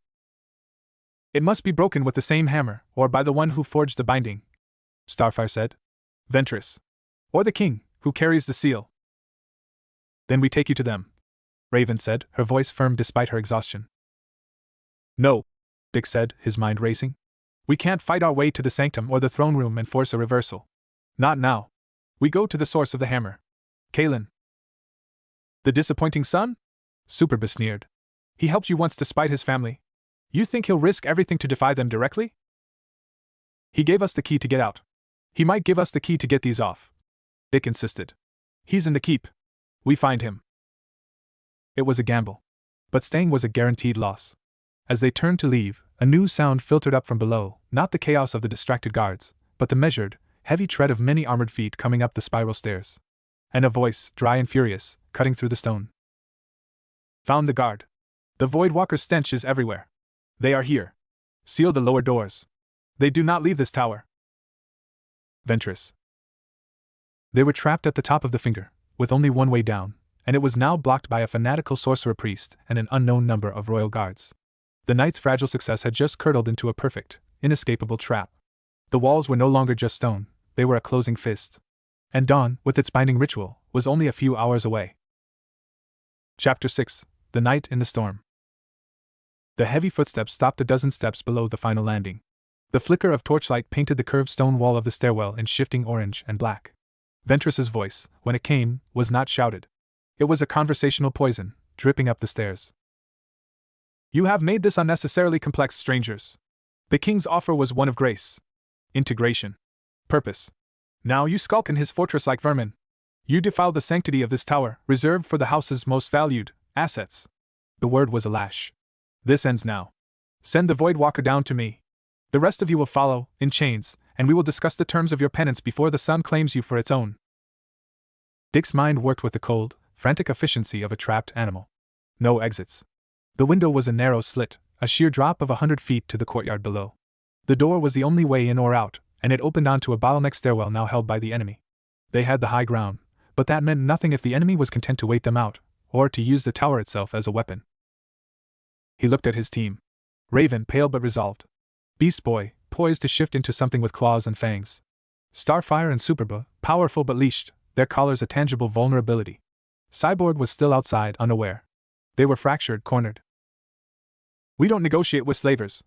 It must be broken with the same hammer, or by the one who forged the binding," Starfire said. "Ventress. Or the king, who carries the seal." "Then we take you to them," Raven said, her voice firm despite her exhaustion. "No," Dick said, his mind racing. "We can't fight our way to the sanctum or the throne room and force a reversal. Not now. We go to the source of the hammer. Kalen." "The disappointing son?" Superba sneered. "He helped you once despite his family. You think he'll risk everything to defy them directly?" "He gave us the key to get out. He might give us the key to get these off," Dick insisted. "He's in the keep. We find him." It was a gamble. But staying was a guaranteed loss. As they turned to leave, a new sound filtered up from below, not the chaos of the distracted guards, but the measured, heavy tread of many armored feet coming up the spiral stairs. And a voice, dry and furious, cutting through the stone. "Found the guard. The Voidwalker's stench is everywhere. They are here. Seal the lower doors. They do not leave this tower." Ventress. They were trapped at the top of the finger, with only one way down, and it was now blocked by a fanatical sorcerer priest and an unknown number of royal guards. The knight's fragile success had just curdled into a perfect, inescapable trap. The walls were no longer just stone, they were a closing fist. And dawn, with its binding ritual, was only a few hours away. Chapter 6: The Night in the Storm. The heavy footsteps stopped a dozen steps below the final landing. The flicker of torchlight painted the curved stone wall of the stairwell in shifting orange and black. Ventress's voice, when it came, was not shouted. It was a conversational poison, dripping up the stairs. "You have made this unnecessarily complex, strangers. The king's offer was one of grace, integration, purpose. Now you skulk in his fortress like vermin. You defile the sanctity of this tower, reserved for the house's most valued assets." The word was a lash. "This ends now. Send the Voidwalker down to me. The rest of you will follow, in chains, and we will discuss the terms of your penance before the sun claims you for its own." Dick's mind worked with the cold, frantic efficiency of a trapped animal. No exits. The window was a narrow slit, a sheer drop of 100 feet to the courtyard below. The door was the only way in or out, and it opened onto a bottleneck stairwell now held by the enemy. They had the high ground, but that meant nothing if the enemy was content to wait them out, or to use the tower itself as a weapon. He looked at his team. Raven, pale but resolved. Beast Boy, poised to shift into something with claws and fangs. Starfire and Superba, powerful but leashed, their collars a tangible vulnerability. Cyborg was still outside, unaware. They were fractured, cornered. "We don't negotiate with slavers,"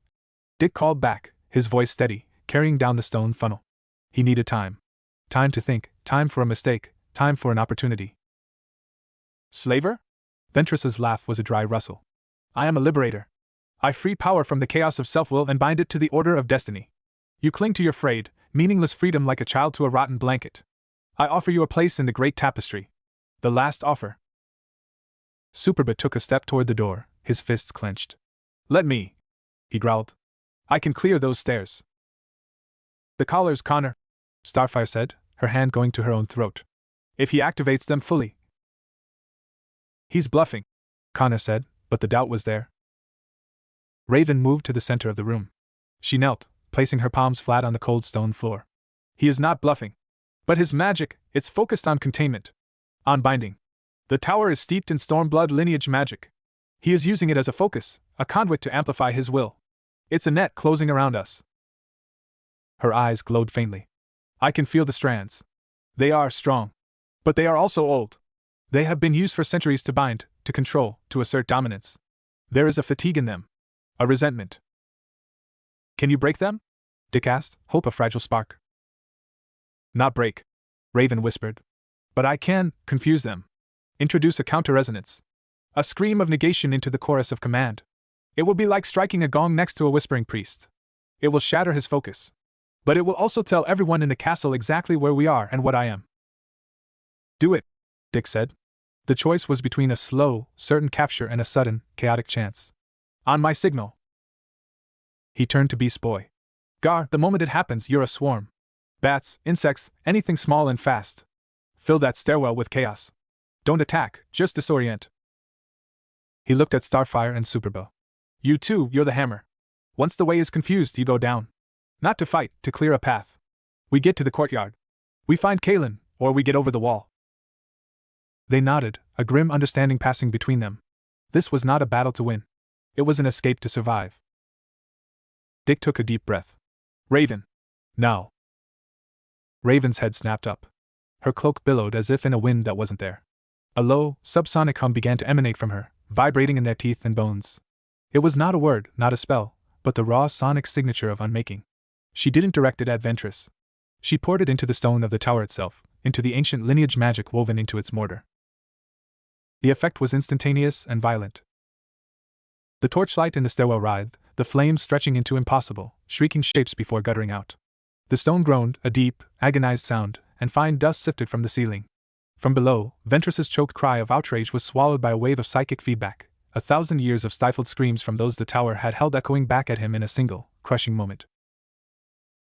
Dick called back, his voice steady, carrying down the stone funnel. He needed time. Time to think, time for a mistake, time for an opportunity. "Slaver?" Ventress's laugh was a dry rustle. "I am a liberator. I free power from the chaos of self-will and bind it to the order of destiny. You cling to your frayed, meaningless freedom like a child to a rotten blanket. I offer you a place in the great tapestry. The last offer." Superba took a step toward the door, his fists clenched. "Let me," he growled. "I can clear those stairs." "The collars, Connor," Starfire said, her hand going to her own throat. "If he activates them fully." "He's bluffing," Connor said, but the doubt was there. Raven moved to the center of the room. She knelt, placing her palms flat on the cold stone floor. "He is not bluffing. But his magic, it's focused on containment. Unbinding. The tower is steeped in Stormblood lineage magic. He is using it as a focus, a conduit to amplify his will. It's a net closing around us. Her eyes glowed faintly. I can feel the strands. They are strong. But they are also old. They have been used for centuries to bind, to control, to assert dominance. There is a fatigue in them. A resentment. Can you break them? Dick asked, hope a fragile spark. Not break, Raven whispered. But I can confuse them. Introduce a counter-resonance. A scream of negation into the chorus of command. It will be like striking a gong next to a whispering priest. It will shatter his focus. But it will also tell everyone in the castle exactly where we are and what I am. Do it, Dick said. The choice was between a slow, certain capture and a sudden, chaotic chance. On my signal. He turned to Beast Boy. Gar, the moment it happens, you're a swarm. Bats, insects, anything small and fast. Fill that stairwell with chaos. Don't attack, just disorient. He looked at Starfire and Superbo. You too, you're the hammer. Once the way is confused, you go down. Not to fight, to clear a path. We get to the courtyard. We find Kalen, or we get over the wall. They nodded, a grim understanding passing between them. This was not a battle to win. It was an escape to survive. Dick took a deep breath. Raven. Now. Raven's head snapped up. Her cloak billowed as if in a wind that wasn't there. A low, subsonic hum began to emanate from her, vibrating in their teeth and bones. It was not a word, not a spell, but the raw sonic signature of unmaking. She didn't direct it at Ventress. She poured it into the stone of the tower itself, into the ancient lineage magic woven into its mortar. The effect was instantaneous and violent. The torchlight in the stairwell writhed, the flames stretching into impossible, shrieking shapes before guttering out. The stone groaned, a deep, agonized sound, and fine dust sifted from the ceiling. From below, Ventress's choked cry of outrage was swallowed by a wave of psychic feedback, 1,000 years of stifled screams from those the tower had held echoing back at him in a single, crushing moment.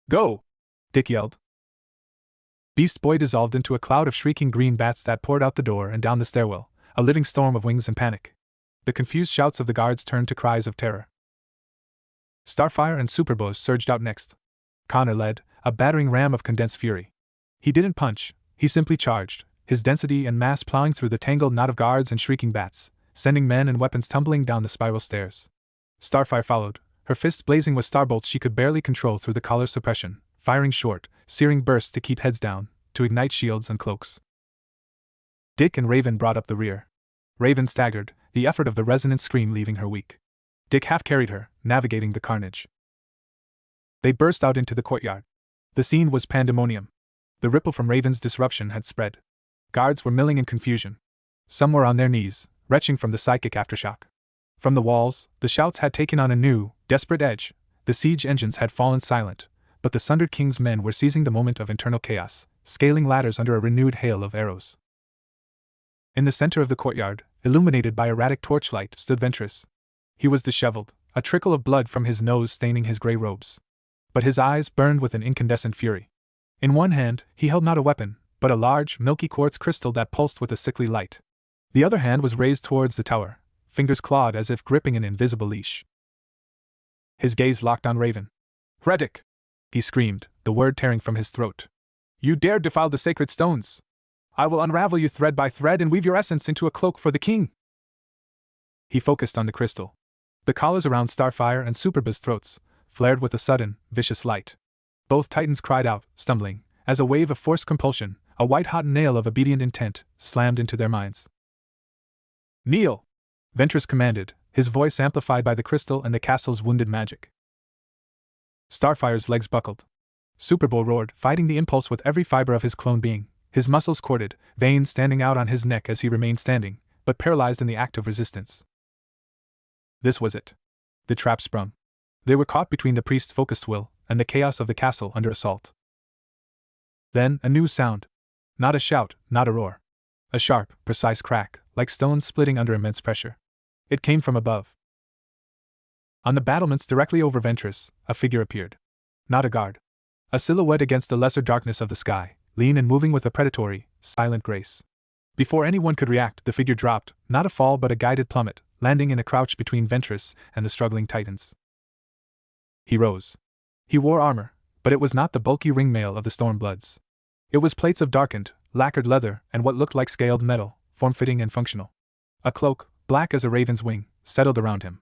Go! Dick yelled. Beast Boy dissolved into a cloud of shrieking green bats that poured out the door and down the stairwell, a living storm of wings and panic. The confused shouts of the guards turned to cries of terror. Starfire and Superbo surged out next. Connor led, a battering ram of condensed fury. He didn't punch, he simply charged, his density and mass plowing through the tangled knot of guards and shrieking bats, sending men and weapons tumbling down the spiral stairs. Starfire followed, her fists blazing with starbolts she could barely control through the collar suppression, firing short, searing bursts to keep heads down, to ignite shields and cloaks. Dick and Raven brought up the rear. Raven staggered, the effort of the resonant scream leaving her weak. Dick half-carried her, navigating the carnage. They burst out into the courtyard. The scene was pandemonium. The ripple from Raven's disruption had spread. Guards were milling in confusion. Some were on their knees, retching from the psychic aftershock. From the walls, the shouts had taken on a new, desperate edge. The siege engines had fallen silent, but the Sundered King's men were seizing the moment of internal chaos, scaling ladders under a renewed hail of arrows. In the center of the courtyard, illuminated by erratic torchlight, stood Ventress. He was disheveled, a trickle of blood from his nose staining his gray robes. But his eyes burned with an incandescent fury. In one hand, he held not a weapon, but a large, milky quartz crystal that pulsed with a sickly light. The other hand was raised towards the tower, fingers clawed as if gripping an invisible leash. His gaze locked on Raven. Reddick! He screamed, the word tearing from his throat. You dare defile the sacred stones! I will unravel you thread by thread and weave your essence into a cloak for the king! He focused on the crystal. The collars around Starfire and Superbo's throats flared with a sudden, vicious light. Both titans cried out, stumbling, as a wave of forced compulsion, a white-hot nail of obedient intent, slammed into their minds. Kneel! Ventress commanded, his voice amplified by the crystal and the castle's wounded magic. Starfire's legs buckled. Superbo roared, fighting the impulse with every fiber of his clone being, his muscles corded, veins standing out on his neck as he remained standing, but paralyzed in the act of resistance. This was it. The trap sprung. They were caught between the priest's focused will and the chaos of the castle under assault. Then, a new sound. Not a shout, not a roar. A sharp, precise crack, like stones splitting under immense pressure. It came from above. On the battlements directly over Ventress, a figure appeared. Not a guard. A silhouette against the lesser darkness of the sky, lean and moving with a predatory, silent grace. Before anyone could react, the figure dropped, not a fall but a guided plummet, landing in a crouch between Ventress and the struggling titans. He rose. He wore armor, but it was not the bulky ringmail of the Stormbloods. It was plates of darkened, lacquered leather, and what looked like scaled metal, form-fitting and functional. A cloak, black as a raven's wing, settled around him.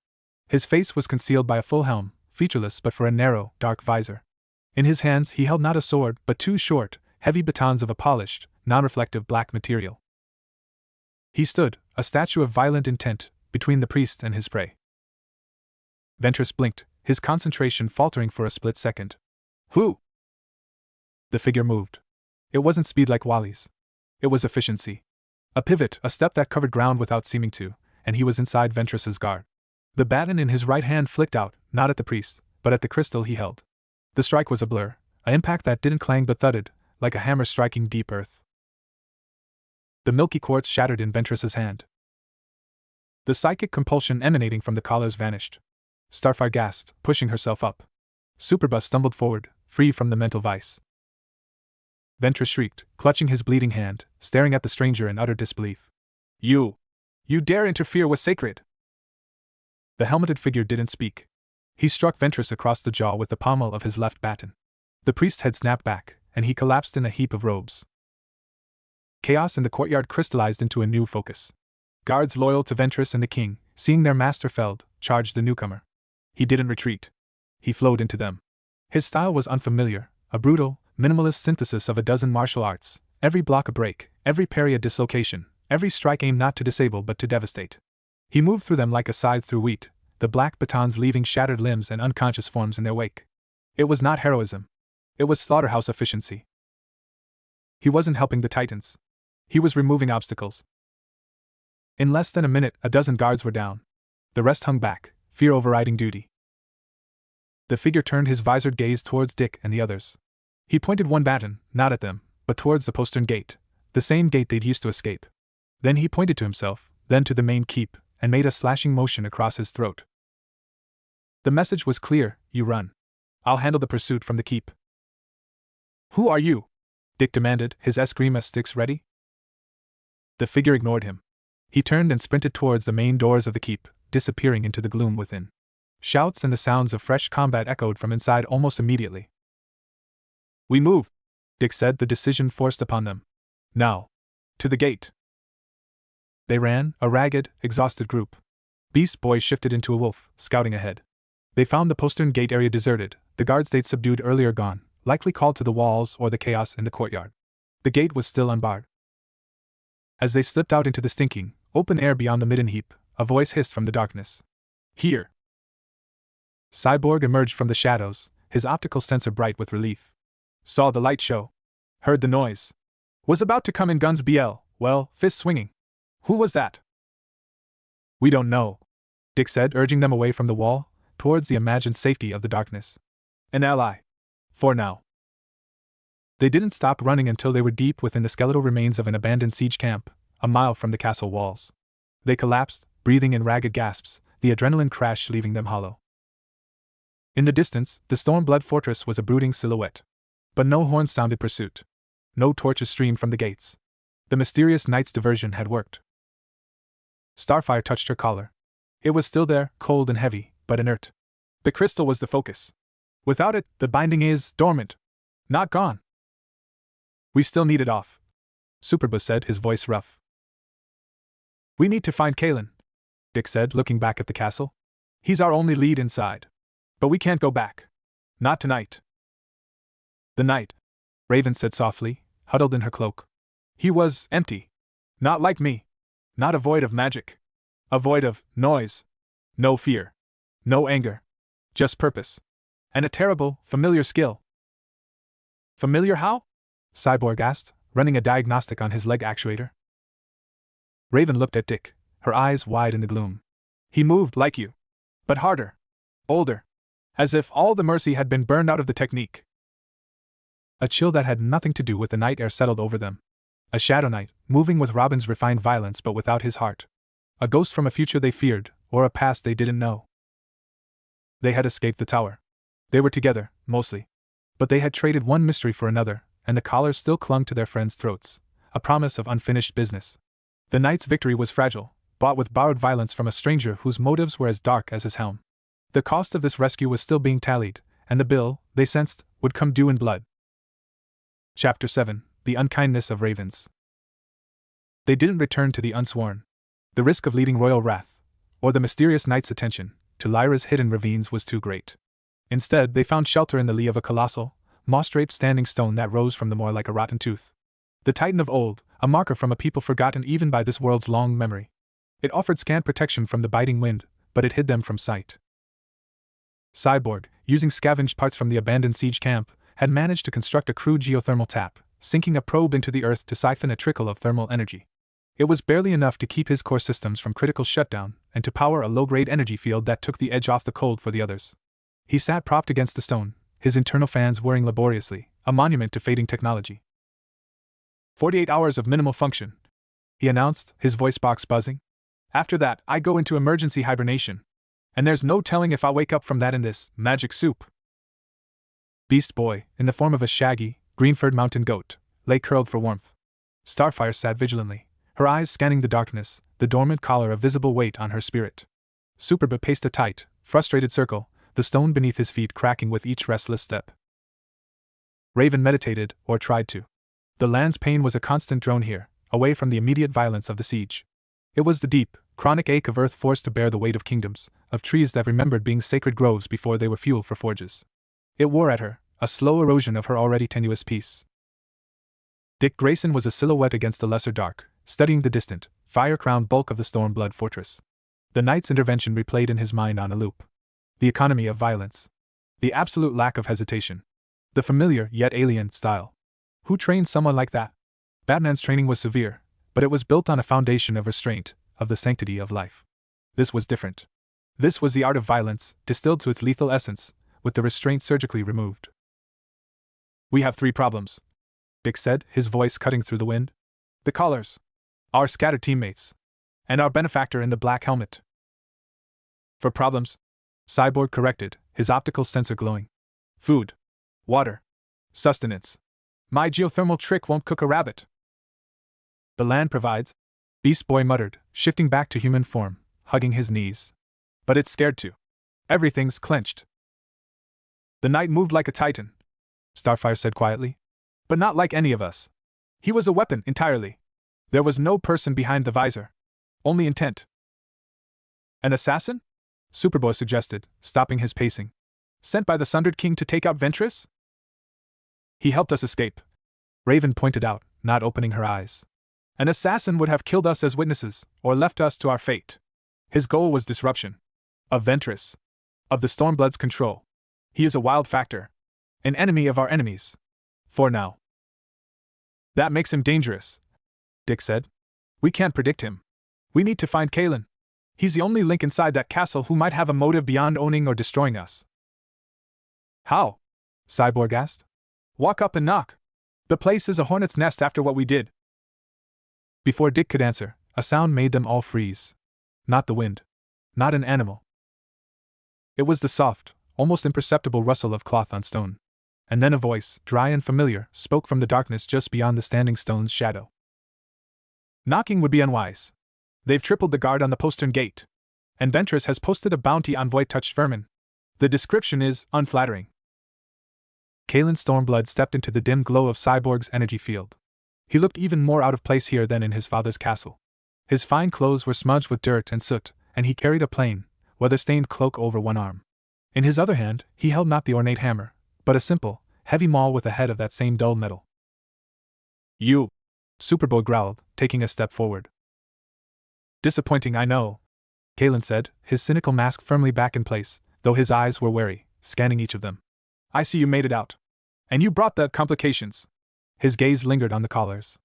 His face was concealed by a full helm, featureless but for a narrow, dark visor. In his hands he held not a sword, but two short, heavy batons of a polished, non-reflective black material. He stood, a statue of violent intent, between the priest and his prey. Ventress blinked, his concentration faltering for a split second. Who? The figure moved. It wasn't speed like Wally's. It was efficiency. A pivot, a step that covered ground without seeming to, and he was inside Ventress's guard. The baton in his right hand flicked out, not at the priest, but at the crystal he held. The strike was a blur, an impact that didn't clang but thudded, like a hammer striking deep earth. The milky quartz shattered in Ventress's hand. The psychic compulsion emanating from the collars vanished. Starfire gasped, pushing herself up. Superbus stumbled forward, free from the mental vice. Ventress shrieked, clutching his bleeding hand, staring at the stranger in utter disbelief. You dare interfere with sacred! The helmeted figure didn't speak. He struck Ventress across the jaw with the pommel of his left baton. The priest's head snapped back, and he collapsed in a heap of robes. Chaos in the courtyard crystallized into a new focus. Guards loyal to Ventress and the king, seeing their master felled, charged the newcomer. He didn't retreat. He flowed into them. His style was unfamiliar, a brutal, minimalist synthesis of a dozen martial arts, every block a break, every parry a dislocation, every strike aimed not to disable but to devastate. He moved through them like a scythe through wheat, the black batons leaving shattered limbs and unconscious forms in their wake. It was not heroism. It was slaughterhouse efficiency. He wasn't helping the Titans. He was removing obstacles. In less than a minute, a dozen guards were down. The rest hung back, fear overriding duty. The figure turned his visored gaze towards Dick and the others. He pointed one baton, not at them, but towards the postern gate, the same gate they'd used to escape. Then he pointed to himself, then to the main keep, and made a slashing motion across his throat. The message was clear: you run. I'll handle the pursuit from the keep. Who are you? Dick demanded, his eskrima sticks ready. The figure ignored him. He turned and sprinted towards the main doors of the keep, disappearing into the gloom within. Shouts and the sounds of fresh combat echoed from inside almost immediately. We move, Dick said, the decision forced upon them. Now. To the gate. They ran, a ragged, exhausted group. Beast Boy shifted into a wolf, scouting ahead. They found the postern gate area deserted, the guards they'd subdued earlier gone, likely called to the walls or the chaos in the courtyard. The gate was still unbarred. As they slipped out into the stinking, open air beyond the midden heap, a voice hissed from the darkness. Here! Cyborg emerged from the shadows, his optical sensor bright with relief. Saw the light show. Heard the noise. Was about to come in guns BL, well, fist swinging. Who was that? We don't know, Dick said, urging them away from the wall, towards the imagined safety of the darkness. An ally. For now. They didn't stop running until they were deep within the skeletal remains of an abandoned siege camp, a mile from the castle walls. They collapsed, breathing in ragged gasps, the adrenaline crash leaving them hollow. In the distance, the Stormblood fortress was a brooding silhouette. But no horns sounded pursuit. No torches streamed from the gates. The mysterious night's diversion had worked. Starfire touched her collar. It was still there, cold and heavy, but inert. The crystal was the focus. Without it, the binding is dormant. Not gone. We still need it off, Superbus said, his voice rough. We need to find Kalen, Dick said, looking back at the castle. He's our only lead inside. But we can't go back. Not tonight. The night, Raven said softly, huddled in her cloak. He was empty. Not like me. Not a void of magic. A void of noise. No fear. No anger. Just purpose. And a terrible, familiar skill. Familiar how? Cyborg asked, running a diagnostic on his leg actuator. Raven looked at Dick, her eyes wide in the gloom. He moved like you. But harder. Older. As if all the mercy had been burned out of the technique. A chill that had nothing to do with the night air settled over them. A shadow knight, moving with Robin's refined violence but without his heart. A ghost from a future they feared, or a past they didn't know. They had escaped the tower. They were together, mostly. But they had traded one mystery for another, and the collars still clung to their friends' throats, a promise of unfinished business. The knight's victory was fragile, bought with borrowed violence from a stranger whose motives were as dark as his helm. The cost of this rescue was still being tallied, and the bill, they sensed, would come due in blood. Chapter 7, the unkindness of ravens. They didn't return to the unsworn. The risk of leading royal wrath, or the mysterious knight's attention, to Lyra's hidden ravines was too great. Instead, they found shelter in the lee of a colossal, moss-draped standing stone that rose from the moor like a rotten tooth. The Titan of old, a marker from a people forgotten even by this world's long memory. It offered scant protection from the biting wind, but it hid them from sight. Cyborg, using scavenged parts from the abandoned siege camp, had managed to construct a crude geothermal tap, sinking a probe into the earth to siphon a trickle of thermal energy. It was barely enough to keep his core systems from critical shutdown and to power a low-grade energy field that took the edge off the cold for the others. He sat propped against the stone, his internal fans whirring laboriously, a monument to fading technology. 48 hours of minimal function, he announced, his voice box buzzing. After that, I go into emergency hibernation. And there's no telling if I'll wake up from that in this magic soup. Beast Boy, in the form of a shaggy, green-furred mountain goat, lay curled for warmth. Starfire sat vigilantly, her eyes scanning the darkness, the dormant collar a visible weight on her spirit. Superba paced a tight, frustrated circle, the stone beneath his feet cracking with each restless step. Raven meditated, or tried to. The land's pain was a constant drone here, away from the immediate violence of the siege. It was the deep, chronic ache of earth forced to bear the weight of kingdoms, of trees that remembered being sacred groves before they were fuel for forges. It wore at her, a slow erosion of her already tenuous peace. Dick Grayson was a silhouette against the lesser dark, studying the distant, fire-crowned bulk of the Stormblood fortress. The knight's intervention replayed in his mind on a loop. The economy of violence. The absolute lack of hesitation. The familiar, yet alien, style. Who trained someone like that? Batman's training was severe, but it was built on a foundation of restraint, of the sanctity of life. This was different. This was the art of violence, distilled to its lethal essence, with the restraint surgically removed. We have 3 problems, Dick said, his voice cutting through the wind. The callers. Our scattered teammates. And our benefactor in the black helmet. For problems, Cyborg corrected, his optical sensor glowing. Food. Water. Sustenance. My geothermal trick won't cook a rabbit. The land provides, Beast Boy muttered, shifting back to human form, hugging his knees. But it's scared to. Everything's clenched. The knight moved like a titan, Starfire said quietly. But not like any of us. He was a weapon entirely. There was no person behind the visor. Only intent. An assassin? Superboy suggested, stopping his pacing. Sent by the Sundered King to take out Ventress? He helped us escape, Raven pointed out, not opening her eyes. An assassin would have killed us as witnesses, or left us to our fate. His goal was disruption. Of Ventress. Of the Stormblood's control. He is a wild factor. An enemy of our enemies. For now. That makes him dangerous, Dick said. We can't predict him. We need to find Kalen. He's the only link inside that castle who might have a motive beyond owning or destroying us. How? Cyborg asked. Walk up and knock. The place is a hornet's nest after what we did. Before Dick could answer, a sound made them all freeze. Not the wind. Not an animal. It was the soft, almost imperceptible rustle of cloth on stone. And then a voice, dry and familiar, spoke from the darkness just beyond the standing stone's shadow. Knocking would be unwise. They've tripled the guard on the postern gate. And Ventress has posted a bounty on void-touched vermin. The description is unflattering. Kalen Stormblood stepped into the dim glow of Cyborg's energy field. He looked even more out of place here than in his father's castle. His fine clothes were smudged with dirt and soot, and he carried a plain, weather-stained cloak over one arm. In his other hand, he held not the ornate hammer, but a simple, heavy maul with a head of that same dull metal. You! Superboy growled, taking a step forward. Disappointing, I know, Kalen said, his cynical mask firmly back in place, though his eyes were wary, scanning each of them. I see you made it out. And you brought the complications. His gaze lingered on the callers.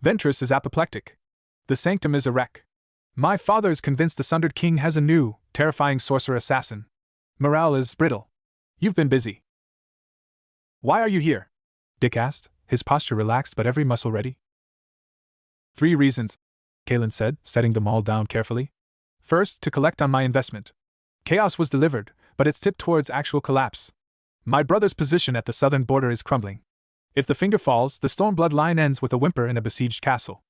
Ventress is apoplectic. The sanctum is a wreck. My father is convinced the Sundered King has a new, terrifying sorcerer assassin. Morale is brittle. You've been busy. Why are you here? Dick asked, his posture relaxed but every muscle ready. 3 reasons, Kalen said, setting the maul down carefully. First, to collect on my investment. Chaos was delivered, but it's tipped towards actual collapse. My brother's position at the southern border is crumbling. If the finger falls, the Stormblood line ends with a whimper in a besieged castle.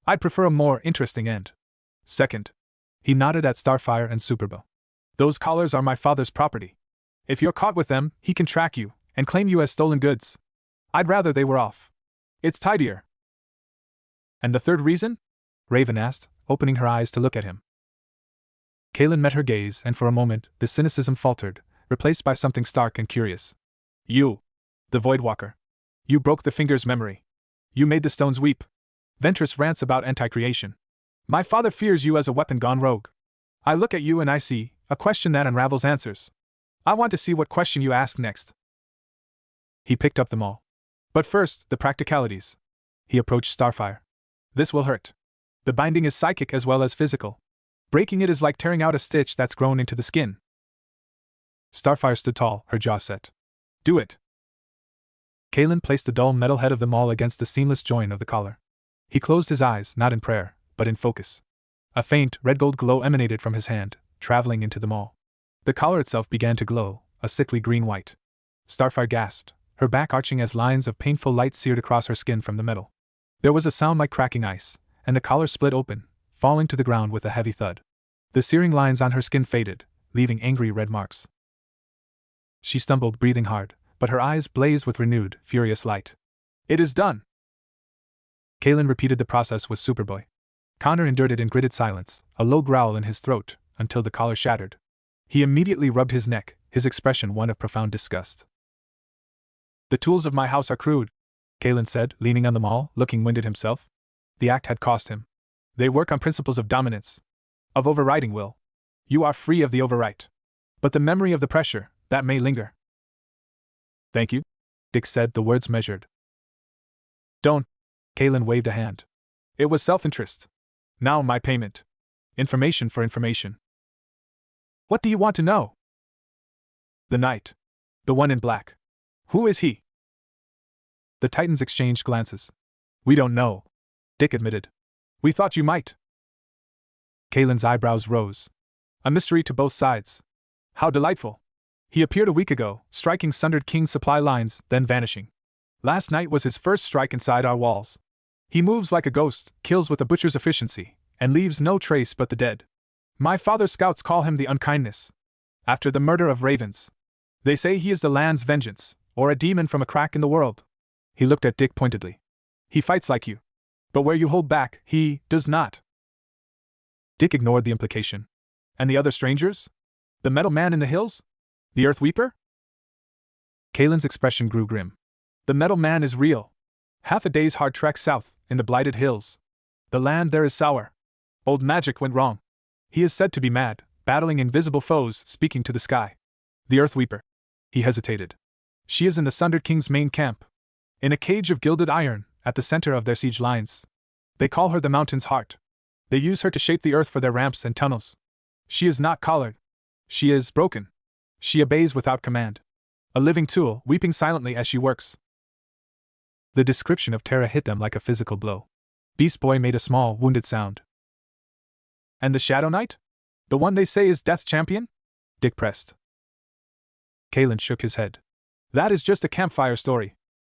I'd prefer a more interesting end. Second. He nodded at Starfire and Superbo. Those collars are my father's property. If you're caught with them, he can track you, and claim you as stolen goods. I'd rather they were off. It's tidier. And the third reason? Raven asked, opening her eyes to look at him. Kaelin met her gaze, and for a moment, the cynicism faltered, replaced by something stark and curious. You, the Voidwalker. You broke the finger's memory. You made the stones weep. Ventress rants about anti-creation. My father fears you as a weapon gone rogue. I look at you and I see a question that unravels answers. I want to see what question you ask next. He picked up them all. But first, the practicalities. He approached Starfire. This will hurt. The binding is psychic as well as physical. Breaking it is like tearing out a stitch that's grown into the skin. Starfire stood tall, her jaw set. Do it. Kaelin placed the dull metal head of the maul against the seamless join of the collar. He closed his eyes, not in prayer, but in focus. A faint, red-gold glow emanated from his hand, traveling into the maul. The collar itself began to glow, a sickly green-white. Starfire gasped, her back arching as lines of painful light seared across her skin from the metal. There was a sound like cracking ice, and the collar split open, falling to the ground with a heavy thud. The searing lines on her skin faded, leaving angry red marks. She stumbled, breathing hard, but her eyes blazed with renewed, furious light. It is done! Kaelin repeated the process with Superboy. Connor endured it in gritted silence, a low growl in his throat, until the collar shattered. He immediately rubbed his neck, his expression one of profound disgust. The tools of my house are crude, Kaelin said, leaning on the maul, looking winded himself. The act had cost him. They work on principles of dominance, of overriding will. You are free of the overwrite. But the memory of the pressure, that may linger. Thank you, Dick said, the words measured. Don't. Kaelin waved a hand. It was self-interest. Now my payment. Information for information. What do you want to know? The knight. The one in black. Who is he? The Titans exchanged glances. We don't know, Dick admitted. We thought you might. Kaelin's eyebrows rose. A mystery to both sides. How delightful. He appeared a week ago, striking sundered King's supply lines, then vanishing. Last night was his first strike inside our walls. He moves like a ghost, kills with a butcher's efficiency, and leaves no trace but the dead. My father's scouts call him the Unkindness. After the murder of ravens. They say he is the land's vengeance, or a demon from a crack in the world. He looked at Dick pointedly. He fights like you. But where you hold back, he does not. Dick ignored the implication. And the other strangers? The metal man in the hills? The Earth Weeper? Kaelin's expression grew grim. The metal man is real. Half a day's hard trek south, in the blighted hills. The land there is sour. Old magic went wrong. He is said to be mad, battling invisible foes, speaking to the sky. The Earth Weeper. He hesitated. She is in the Sundered King's main camp. In a cage of gilded iron, at the center of their siege lines. They call her the Mountain's Heart. They use her to shape the earth for their ramps and tunnels. She is not collared. She is broken. She obeys without command. A living tool, weeping silently as she works. The description of Terra hit them like a physical blow. Beast Boy made a small, wounded sound. And the Shadow Knight? The one they say is Death's champion? Dick pressed. Kaelin shook his head. That is just a campfire story.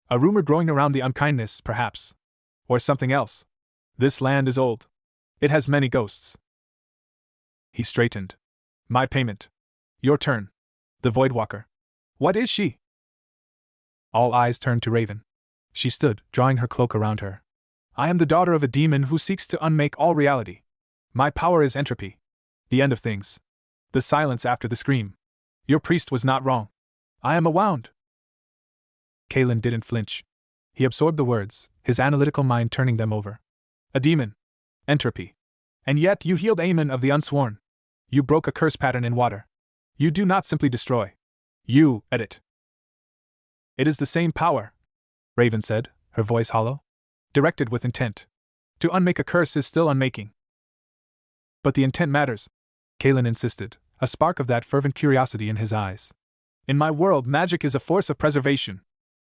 A rumor growing around the Unkindness, perhaps. Or something else. This land is old. It has many ghosts. He straightened. My payment. Your turn. The Voidwalker. What is she? All eyes turned to Raven. She stood, drawing her cloak around her. I am the daughter of a demon who seeks to unmake all reality. My power is entropy. The end of things. The silence after the scream. Your priest was not wrong. I am a wound. Kaelin didn't flinch. He absorbed the words, his analytical mind turning them over. A demon. Entropy. And yet you healed Aemon of the Unsworn. You broke a curse pattern in water. You do not simply destroy. You edit. It is the same power, Raven said, her voice hollow. Directed with intent. To unmake a curse is still unmaking. But the intent matters, Kaelin insisted, a spark of that fervent curiosity in his eyes. In my world, magic is a force of preservation.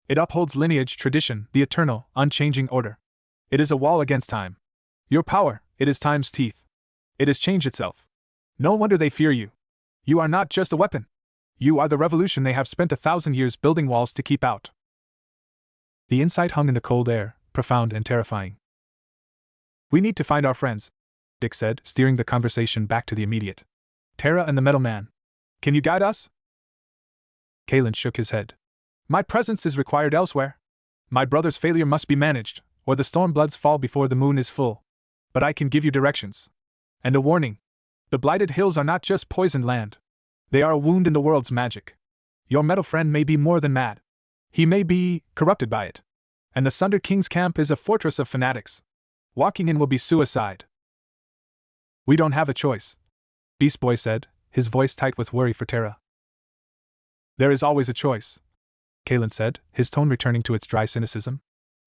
It upholds lineage, tradition, the eternal, unchanging order. It is a wall against time. Your power, it is time's teeth. It has changed itself. No wonder they fear you. You are not just a weapon. You are the revolution they have spent 1,000 years building walls to keep out. The insight hung in the cold air, profound and terrifying. We need to find our friends, Dick said, steering the conversation back to the immediate. Terra and the Metal Man. Can you guide us? Kaelin shook his head. My presence is required elsewhere. My brother's failure must be managed, or the Stormbloods fall before the moon is full. But I can give you directions. And a warning. The Blighted Hills are not just poisoned land. They are a wound in the world's magic. Your metal friend may be more than mad. He may be corrupted by it. And the Sunder King's camp is a fortress of fanatics. Walking in will be suicide. We don't have a choice, Beast Boy said, his voice tight with worry for Terra. There is always a choice, Kalen said, his tone returning to its dry cynicism.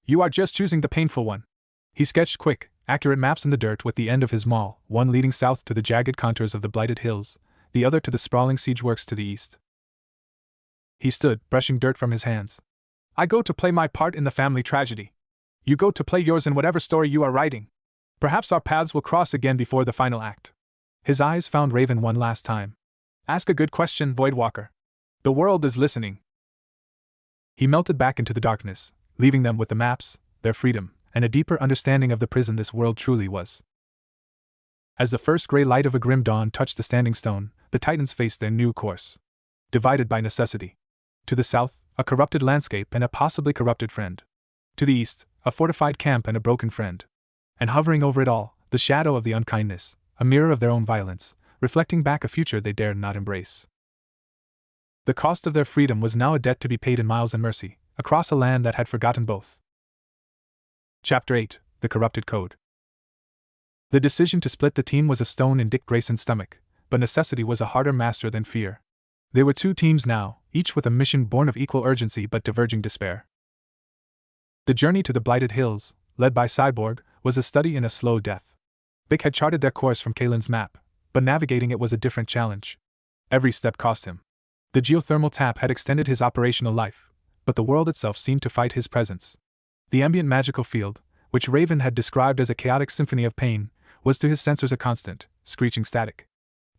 You are just choosing the painful one. He sketched quick, accurate maps in the dirt with the end of his maul, one leading south to the jagged contours of the Blighted Hills, the other to the sprawling siege works to the east. He stood, brushing dirt from his hands. I go to play my part in the family tragedy. You go to play yours in whatever story you are writing. Perhaps our paths will cross again before the final act. His eyes found Raven one last time. Ask a good question, Voidwalker. The world is listening. He melted back into the darkness, leaving them with the maps, their freedom, and a deeper understanding of the prison this world truly was. As the first gray light of a grim dawn touched the standing stone, the Titans faced their new course. Divided by necessity. To the south, a corrupted landscape and a possibly corrupted friend. To the east, a fortified camp and a broken friend. And hovering over it all, the shadow of the unkindness, a mirror of their own violence, reflecting back a future they dared not embrace. The cost of their freedom was now a debt to be paid in miles and mercy, across a land that had forgotten both. Chapter 8: The Corrupted Code. The decision to split the team was a stone in Dick Grayson's stomach, but necessity was a harder master than fear. There were two teams now, each with a mission born of equal urgency but diverging despair. The journey to the Blighted Hills, led by Cyborg, was a study in a slow death. Vic had charted their course from Kalen's map, but navigating it was a different challenge. Every step cost him. The geothermal tap had extended his operational life, but the world itself seemed to fight his presence. The ambient magical field, which Raven had described as a chaotic symphony of pain, was to his sensors a constant, screeching static.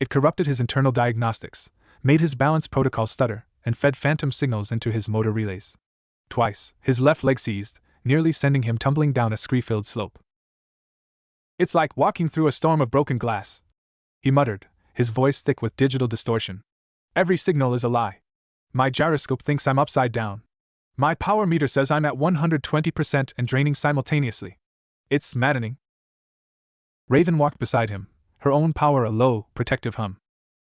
It corrupted his internal diagnostics, made his balance protocol stutter, and fed phantom signals into his motor relays. Twice, his left leg seized, nearly sending him tumbling down a scree-filled slope. It's like walking through a storm of broken glass, he muttered, his voice thick with digital distortion. Every signal is a lie. My gyroscope thinks I'm upside down. My power meter says I'm at 120% and draining simultaneously. It's maddening. Raven walked beside him, her own power a low, protective hum.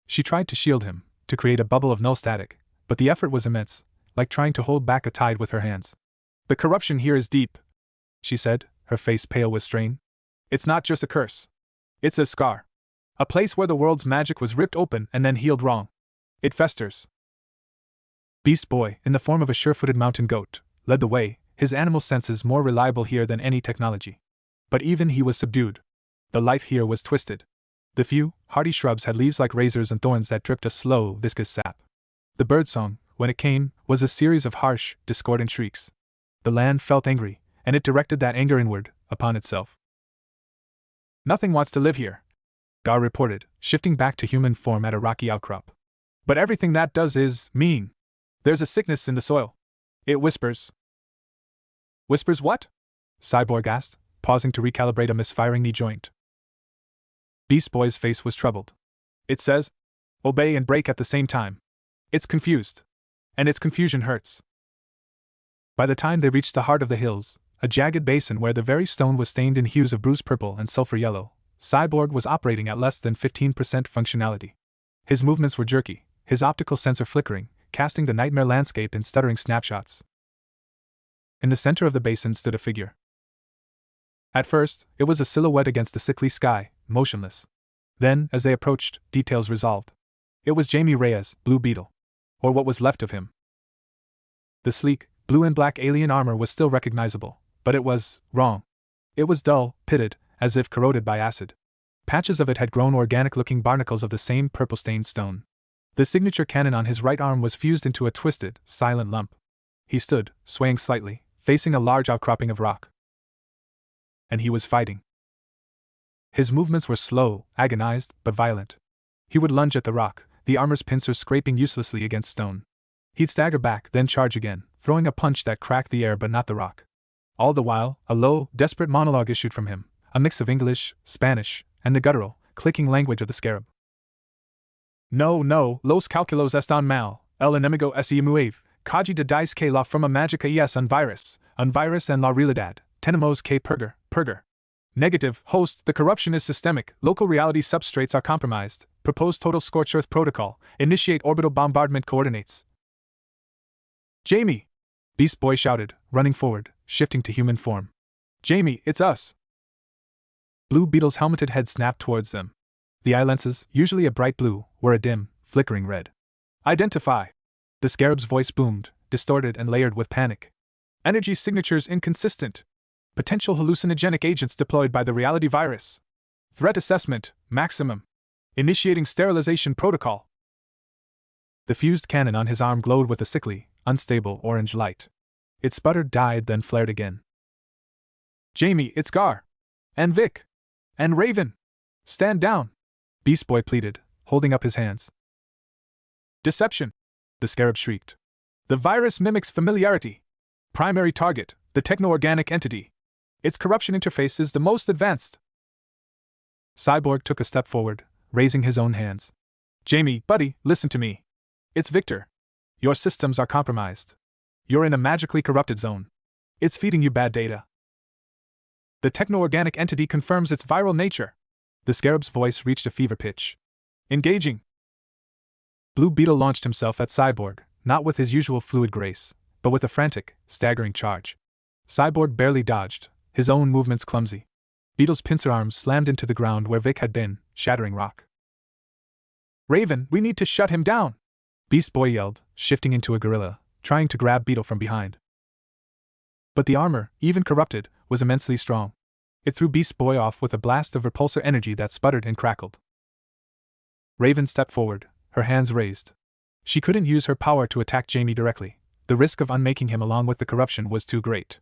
She tried to shield him, to create a bubble of null static, but the effort was immense, like trying to hold back a tide with her hands. The corruption here is deep, she said, her face pale with strain. It's not just a curse. It's a scar. A place where the world's magic was ripped open and then healed wrong. It festers. Beast Boy, in the form of a sure-footed mountain goat, led the way, his animal senses more reliable here than any technology. But even he was subdued. The life here was twisted. The few, hardy shrubs had leaves like razors and thorns that dripped a slow, viscous sap. The birdsong, when it came, was a series of harsh, discordant shrieks. The land felt angry, and it directed that anger inward, upon itself. Nothing wants to live here, Gar reported, shifting back to human form at a rocky outcrop. But everything that does is mean. There's a sickness in the soil. It whispers. Whispers what? Cyborg asked, pausing to recalibrate a misfiring knee joint. Beast Boy's face was troubled. It says, obey and break at the same time. It's confused. And its confusion hurts. By the time they reached the heart of the hills, a jagged basin where the very stone was stained in hues of bruised purple and sulfur yellow, Cyborg was operating at less than 15% functionality. His movements were jerky, his optical sensor flickering, casting the nightmare landscape in stuttering snapshots. In the center of the basin stood a figure. At first, it was a silhouette against the sickly sky, motionless. Then, as they approached, details resolved. It was Jamie Reyes, Blue Beetle. Or what was left of him. The sleek, blue and black alien armor was still recognizable, but it was wrong. It was dull, pitted, as if corroded by acid. Patches of it had grown organic-looking barnacles of the same purple-stained stone. The signature cannon on his right arm was fused into a twisted, silent lump. He stood, swaying slightly, facing a large outcropping of rock. And he was fighting. His movements were slow, agonized, but violent. He would lunge at the rock, the armor's pincers scraping uselessly against stone. He'd stagger back, then charge again, throwing a punch that cracked the air but not the rock. All the while, a low, desperate monologue issued from him, a mix of English, Spanish, and the guttural, clicking language of the scarab. No, los calculos están mal, el enemigo es muy Kajida dice K la from a magica es unvirus and la realidad, tenemos que purger. Negative, host, the corruption is systemic, local reality substrates are compromised, propose total scorch earth protocol, initiate orbital bombardment coordinates. Jamie! Beast Boy shouted, running forward, shifting to human form. Jamie, it's us! Blue Beetle's helmeted head snapped towards them. The eye lenses, usually a bright blue, were a dim, flickering red. Identify! The Scarab's voice boomed, distorted and layered with panic. Energy signatures inconsistent. Potential hallucinogenic agents deployed by the reality virus. Threat assessment, maximum. Initiating sterilization protocol. The fused cannon on his arm glowed with a sickly, unstable orange light. It sputtered, died, then flared again. Jamie, it's Gar! And Vic! And Raven! Stand down! Beast Boy pleaded, holding up his hands. Deception! The Scarab shrieked. The virus mimics familiarity. Primary target, the techno-organic entity. Its corruption interface is the most advanced. Cyborg took a step forward, raising his own hands. Jamie, buddy, listen to me. It's Victor. Your systems are compromised. You're in a magically corrupted zone. It's feeding you bad data. The techno-organic entity confirms its viral nature. The Scarab's voice reached a fever pitch. Engaging. Blue Beetle launched himself at Cyborg, not with his usual fluid grace, but with a frantic, staggering charge. Cyborg barely dodged, his own movements clumsy. Beetle's pincer arms slammed into the ground where Vic had been, shattering rock. Raven, we need to shut him down! Beast Boy yelled, shifting into a gorilla, trying to grab Beetle from behind. But the armor, even corrupted, was immensely strong. It threw Beast Boy off with a blast of repulsor energy that sputtered and crackled. Raven stepped forward, her hands raised. She couldn't use her power to attack Jamie directly. The risk of unmaking him along with the corruption was too great.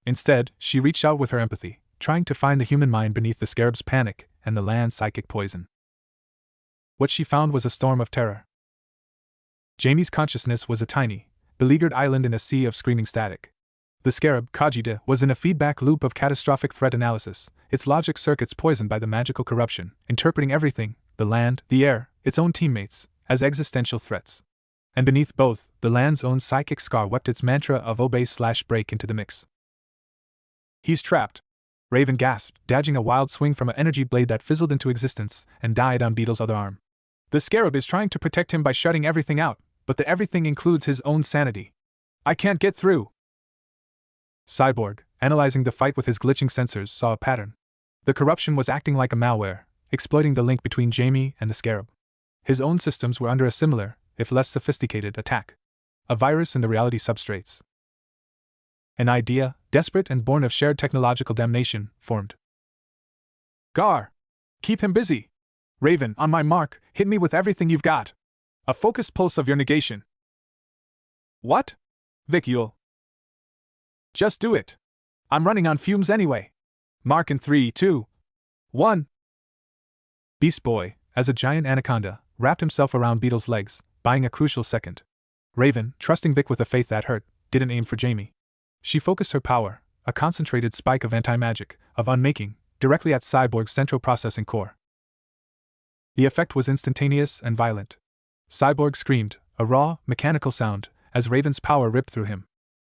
Instead, she reached out with her empathy, trying to find the human mind beneath the Scarab's panic and the land's psychic poison. What she found was a storm of terror. Jamie's consciousness was a tiny, beleaguered island in a sea of screaming static. The Scarab, Kajida, was in a feedback loop of catastrophic threat analysis, its logic circuits poisoned by the magical corruption, interpreting everything, the land, the air, its own teammates, as existential threats. And beneath both, the land's own psychic scar wept its mantra of obey/break into the mix. He's trapped. Raven gasped, dodging a wild swing from an energy blade that fizzled into existence and died on Beetle's other arm. The Scarab is trying to protect him by shutting everything out, but the everything includes his own sanity. I can't get through. Cyborg, analyzing the fight with his glitching sensors, saw a pattern. The corruption was acting like a malware, exploiting the link between Jamie and the Scarab. His own systems were under a similar, if less sophisticated, attack. A virus in the reality substrates. An idea, desperate and born of shared technological damnation, formed. Gar! Keep him busy! Raven, on my mark, hit me with everything you've got. A focused pulse of your negation. What? Vic, you'll... Just do it. I'm running on fumes anyway. Mark in 3, 2, 1. Beast Boy, as a giant anaconda, wrapped himself around Beetle's legs, buying a crucial second. Raven, trusting Vic with a faith that hurt, didn't aim for Jamie. She focused her power, a concentrated spike of anti-magic, of unmaking, directly at Cyborg's central processing core. The effect was instantaneous and violent. Cyborg screamed, a raw, mechanical sound, as Raven's power ripped through him.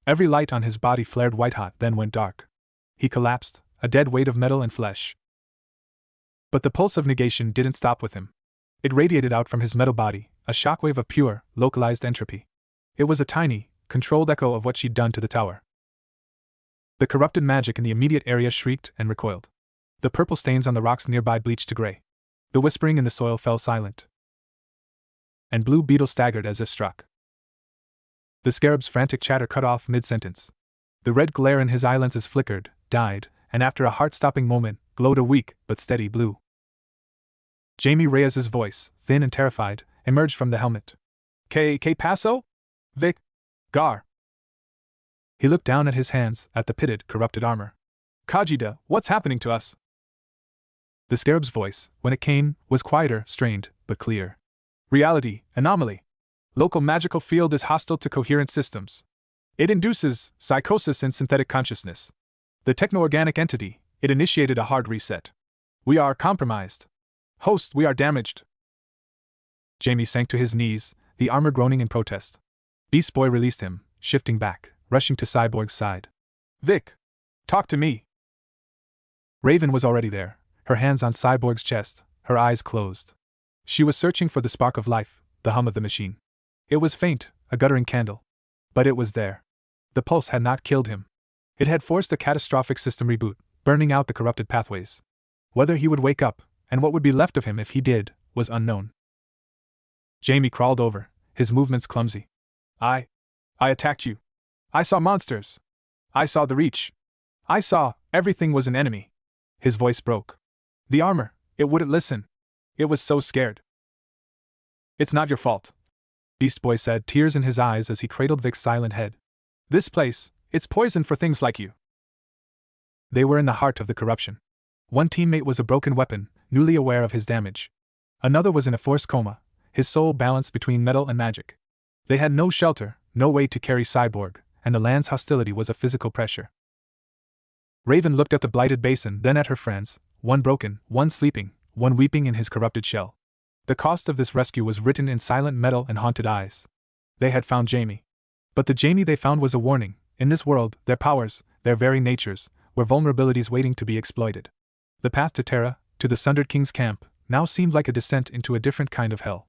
Every light on his body flared white-hot, then went dark. He collapsed, a dead weight of metal and flesh. But the pulse of negation didn't stop with him. It radiated out from his metal body, a shockwave of pure, localized entropy. It was a tiny, controlled echo of what she'd done to the tower. The corrupted magic in the immediate area shrieked and recoiled. The purple stains on the rocks nearby bleached to gray. The whispering in the soil fell silent. And Blue Beetle staggered as if struck. The Scarab's frantic chatter cut off mid-sentence. The red glare in his eye lenses flickered, died, and after a heart-stopping moment, glowed a weak but steady blue. Jamie Reyes's voice, thin and terrified, emerged from the helmet. ¿Qué pasó? Vic? Gar? He looked down at his hands, at the pitted, corrupted armor. Kajida, what's happening to us? The Scarab's voice, when it came, was quieter, strained, but clear. Reality, anomaly. Local magical field is hostile to coherent systems. It induces psychosis in synthetic consciousness. The techno-organic entity, it initiated a hard reset. We are compromised. Host, we are damaged. Jamie sank to his knees, the armor groaning in protest. Beast Boy released him, shifting back, rushing to Cyborg's side. Vic! Talk to me! Raven was already there, her hands on Cyborg's chest, her eyes closed. She was searching for the spark of life, the hum of the machine. It was faint, a guttering candle. But it was there. The pulse had not killed him. It had forced a catastrophic system reboot, burning out the corrupted pathways. Whether he would wake up, and what would be left of him if he did, was unknown. Jamie crawled over, his movements clumsy. I attacked you. I saw monsters. I saw the Reach. I saw, everything was an enemy. His voice broke. The armor, it wouldn't listen. It was so scared. It's not your fault, Beast Boy said, tears in his eyes as he cradled Vic's silent head. This place, it's poison for things like you. They were in the heart of the corruption. One teammate was a broken weapon, newly aware of his damage. Another was in a forced coma, his soul balanced between metal and magic. They had no shelter, no way to carry Cyborg, and the land's hostility was a physical pressure. Raven looked at the blighted basin, then at her friends, one broken, one sleeping, one weeping in his corrupted shell. The cost of this rescue was written in silent metal and haunted eyes. They had found Jamie. But the Jamie they found was a warning. In this world, their powers, their very natures, were vulnerabilities waiting to be exploited. The path to Terra, to the Sundered King's camp, now seemed like a descent into a different kind of hell.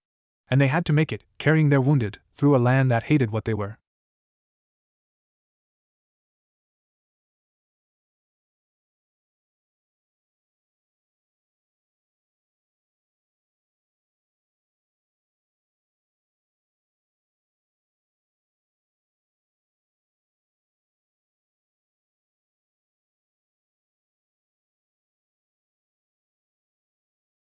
And they had to make it, carrying their wounded, through a land that hated what they were.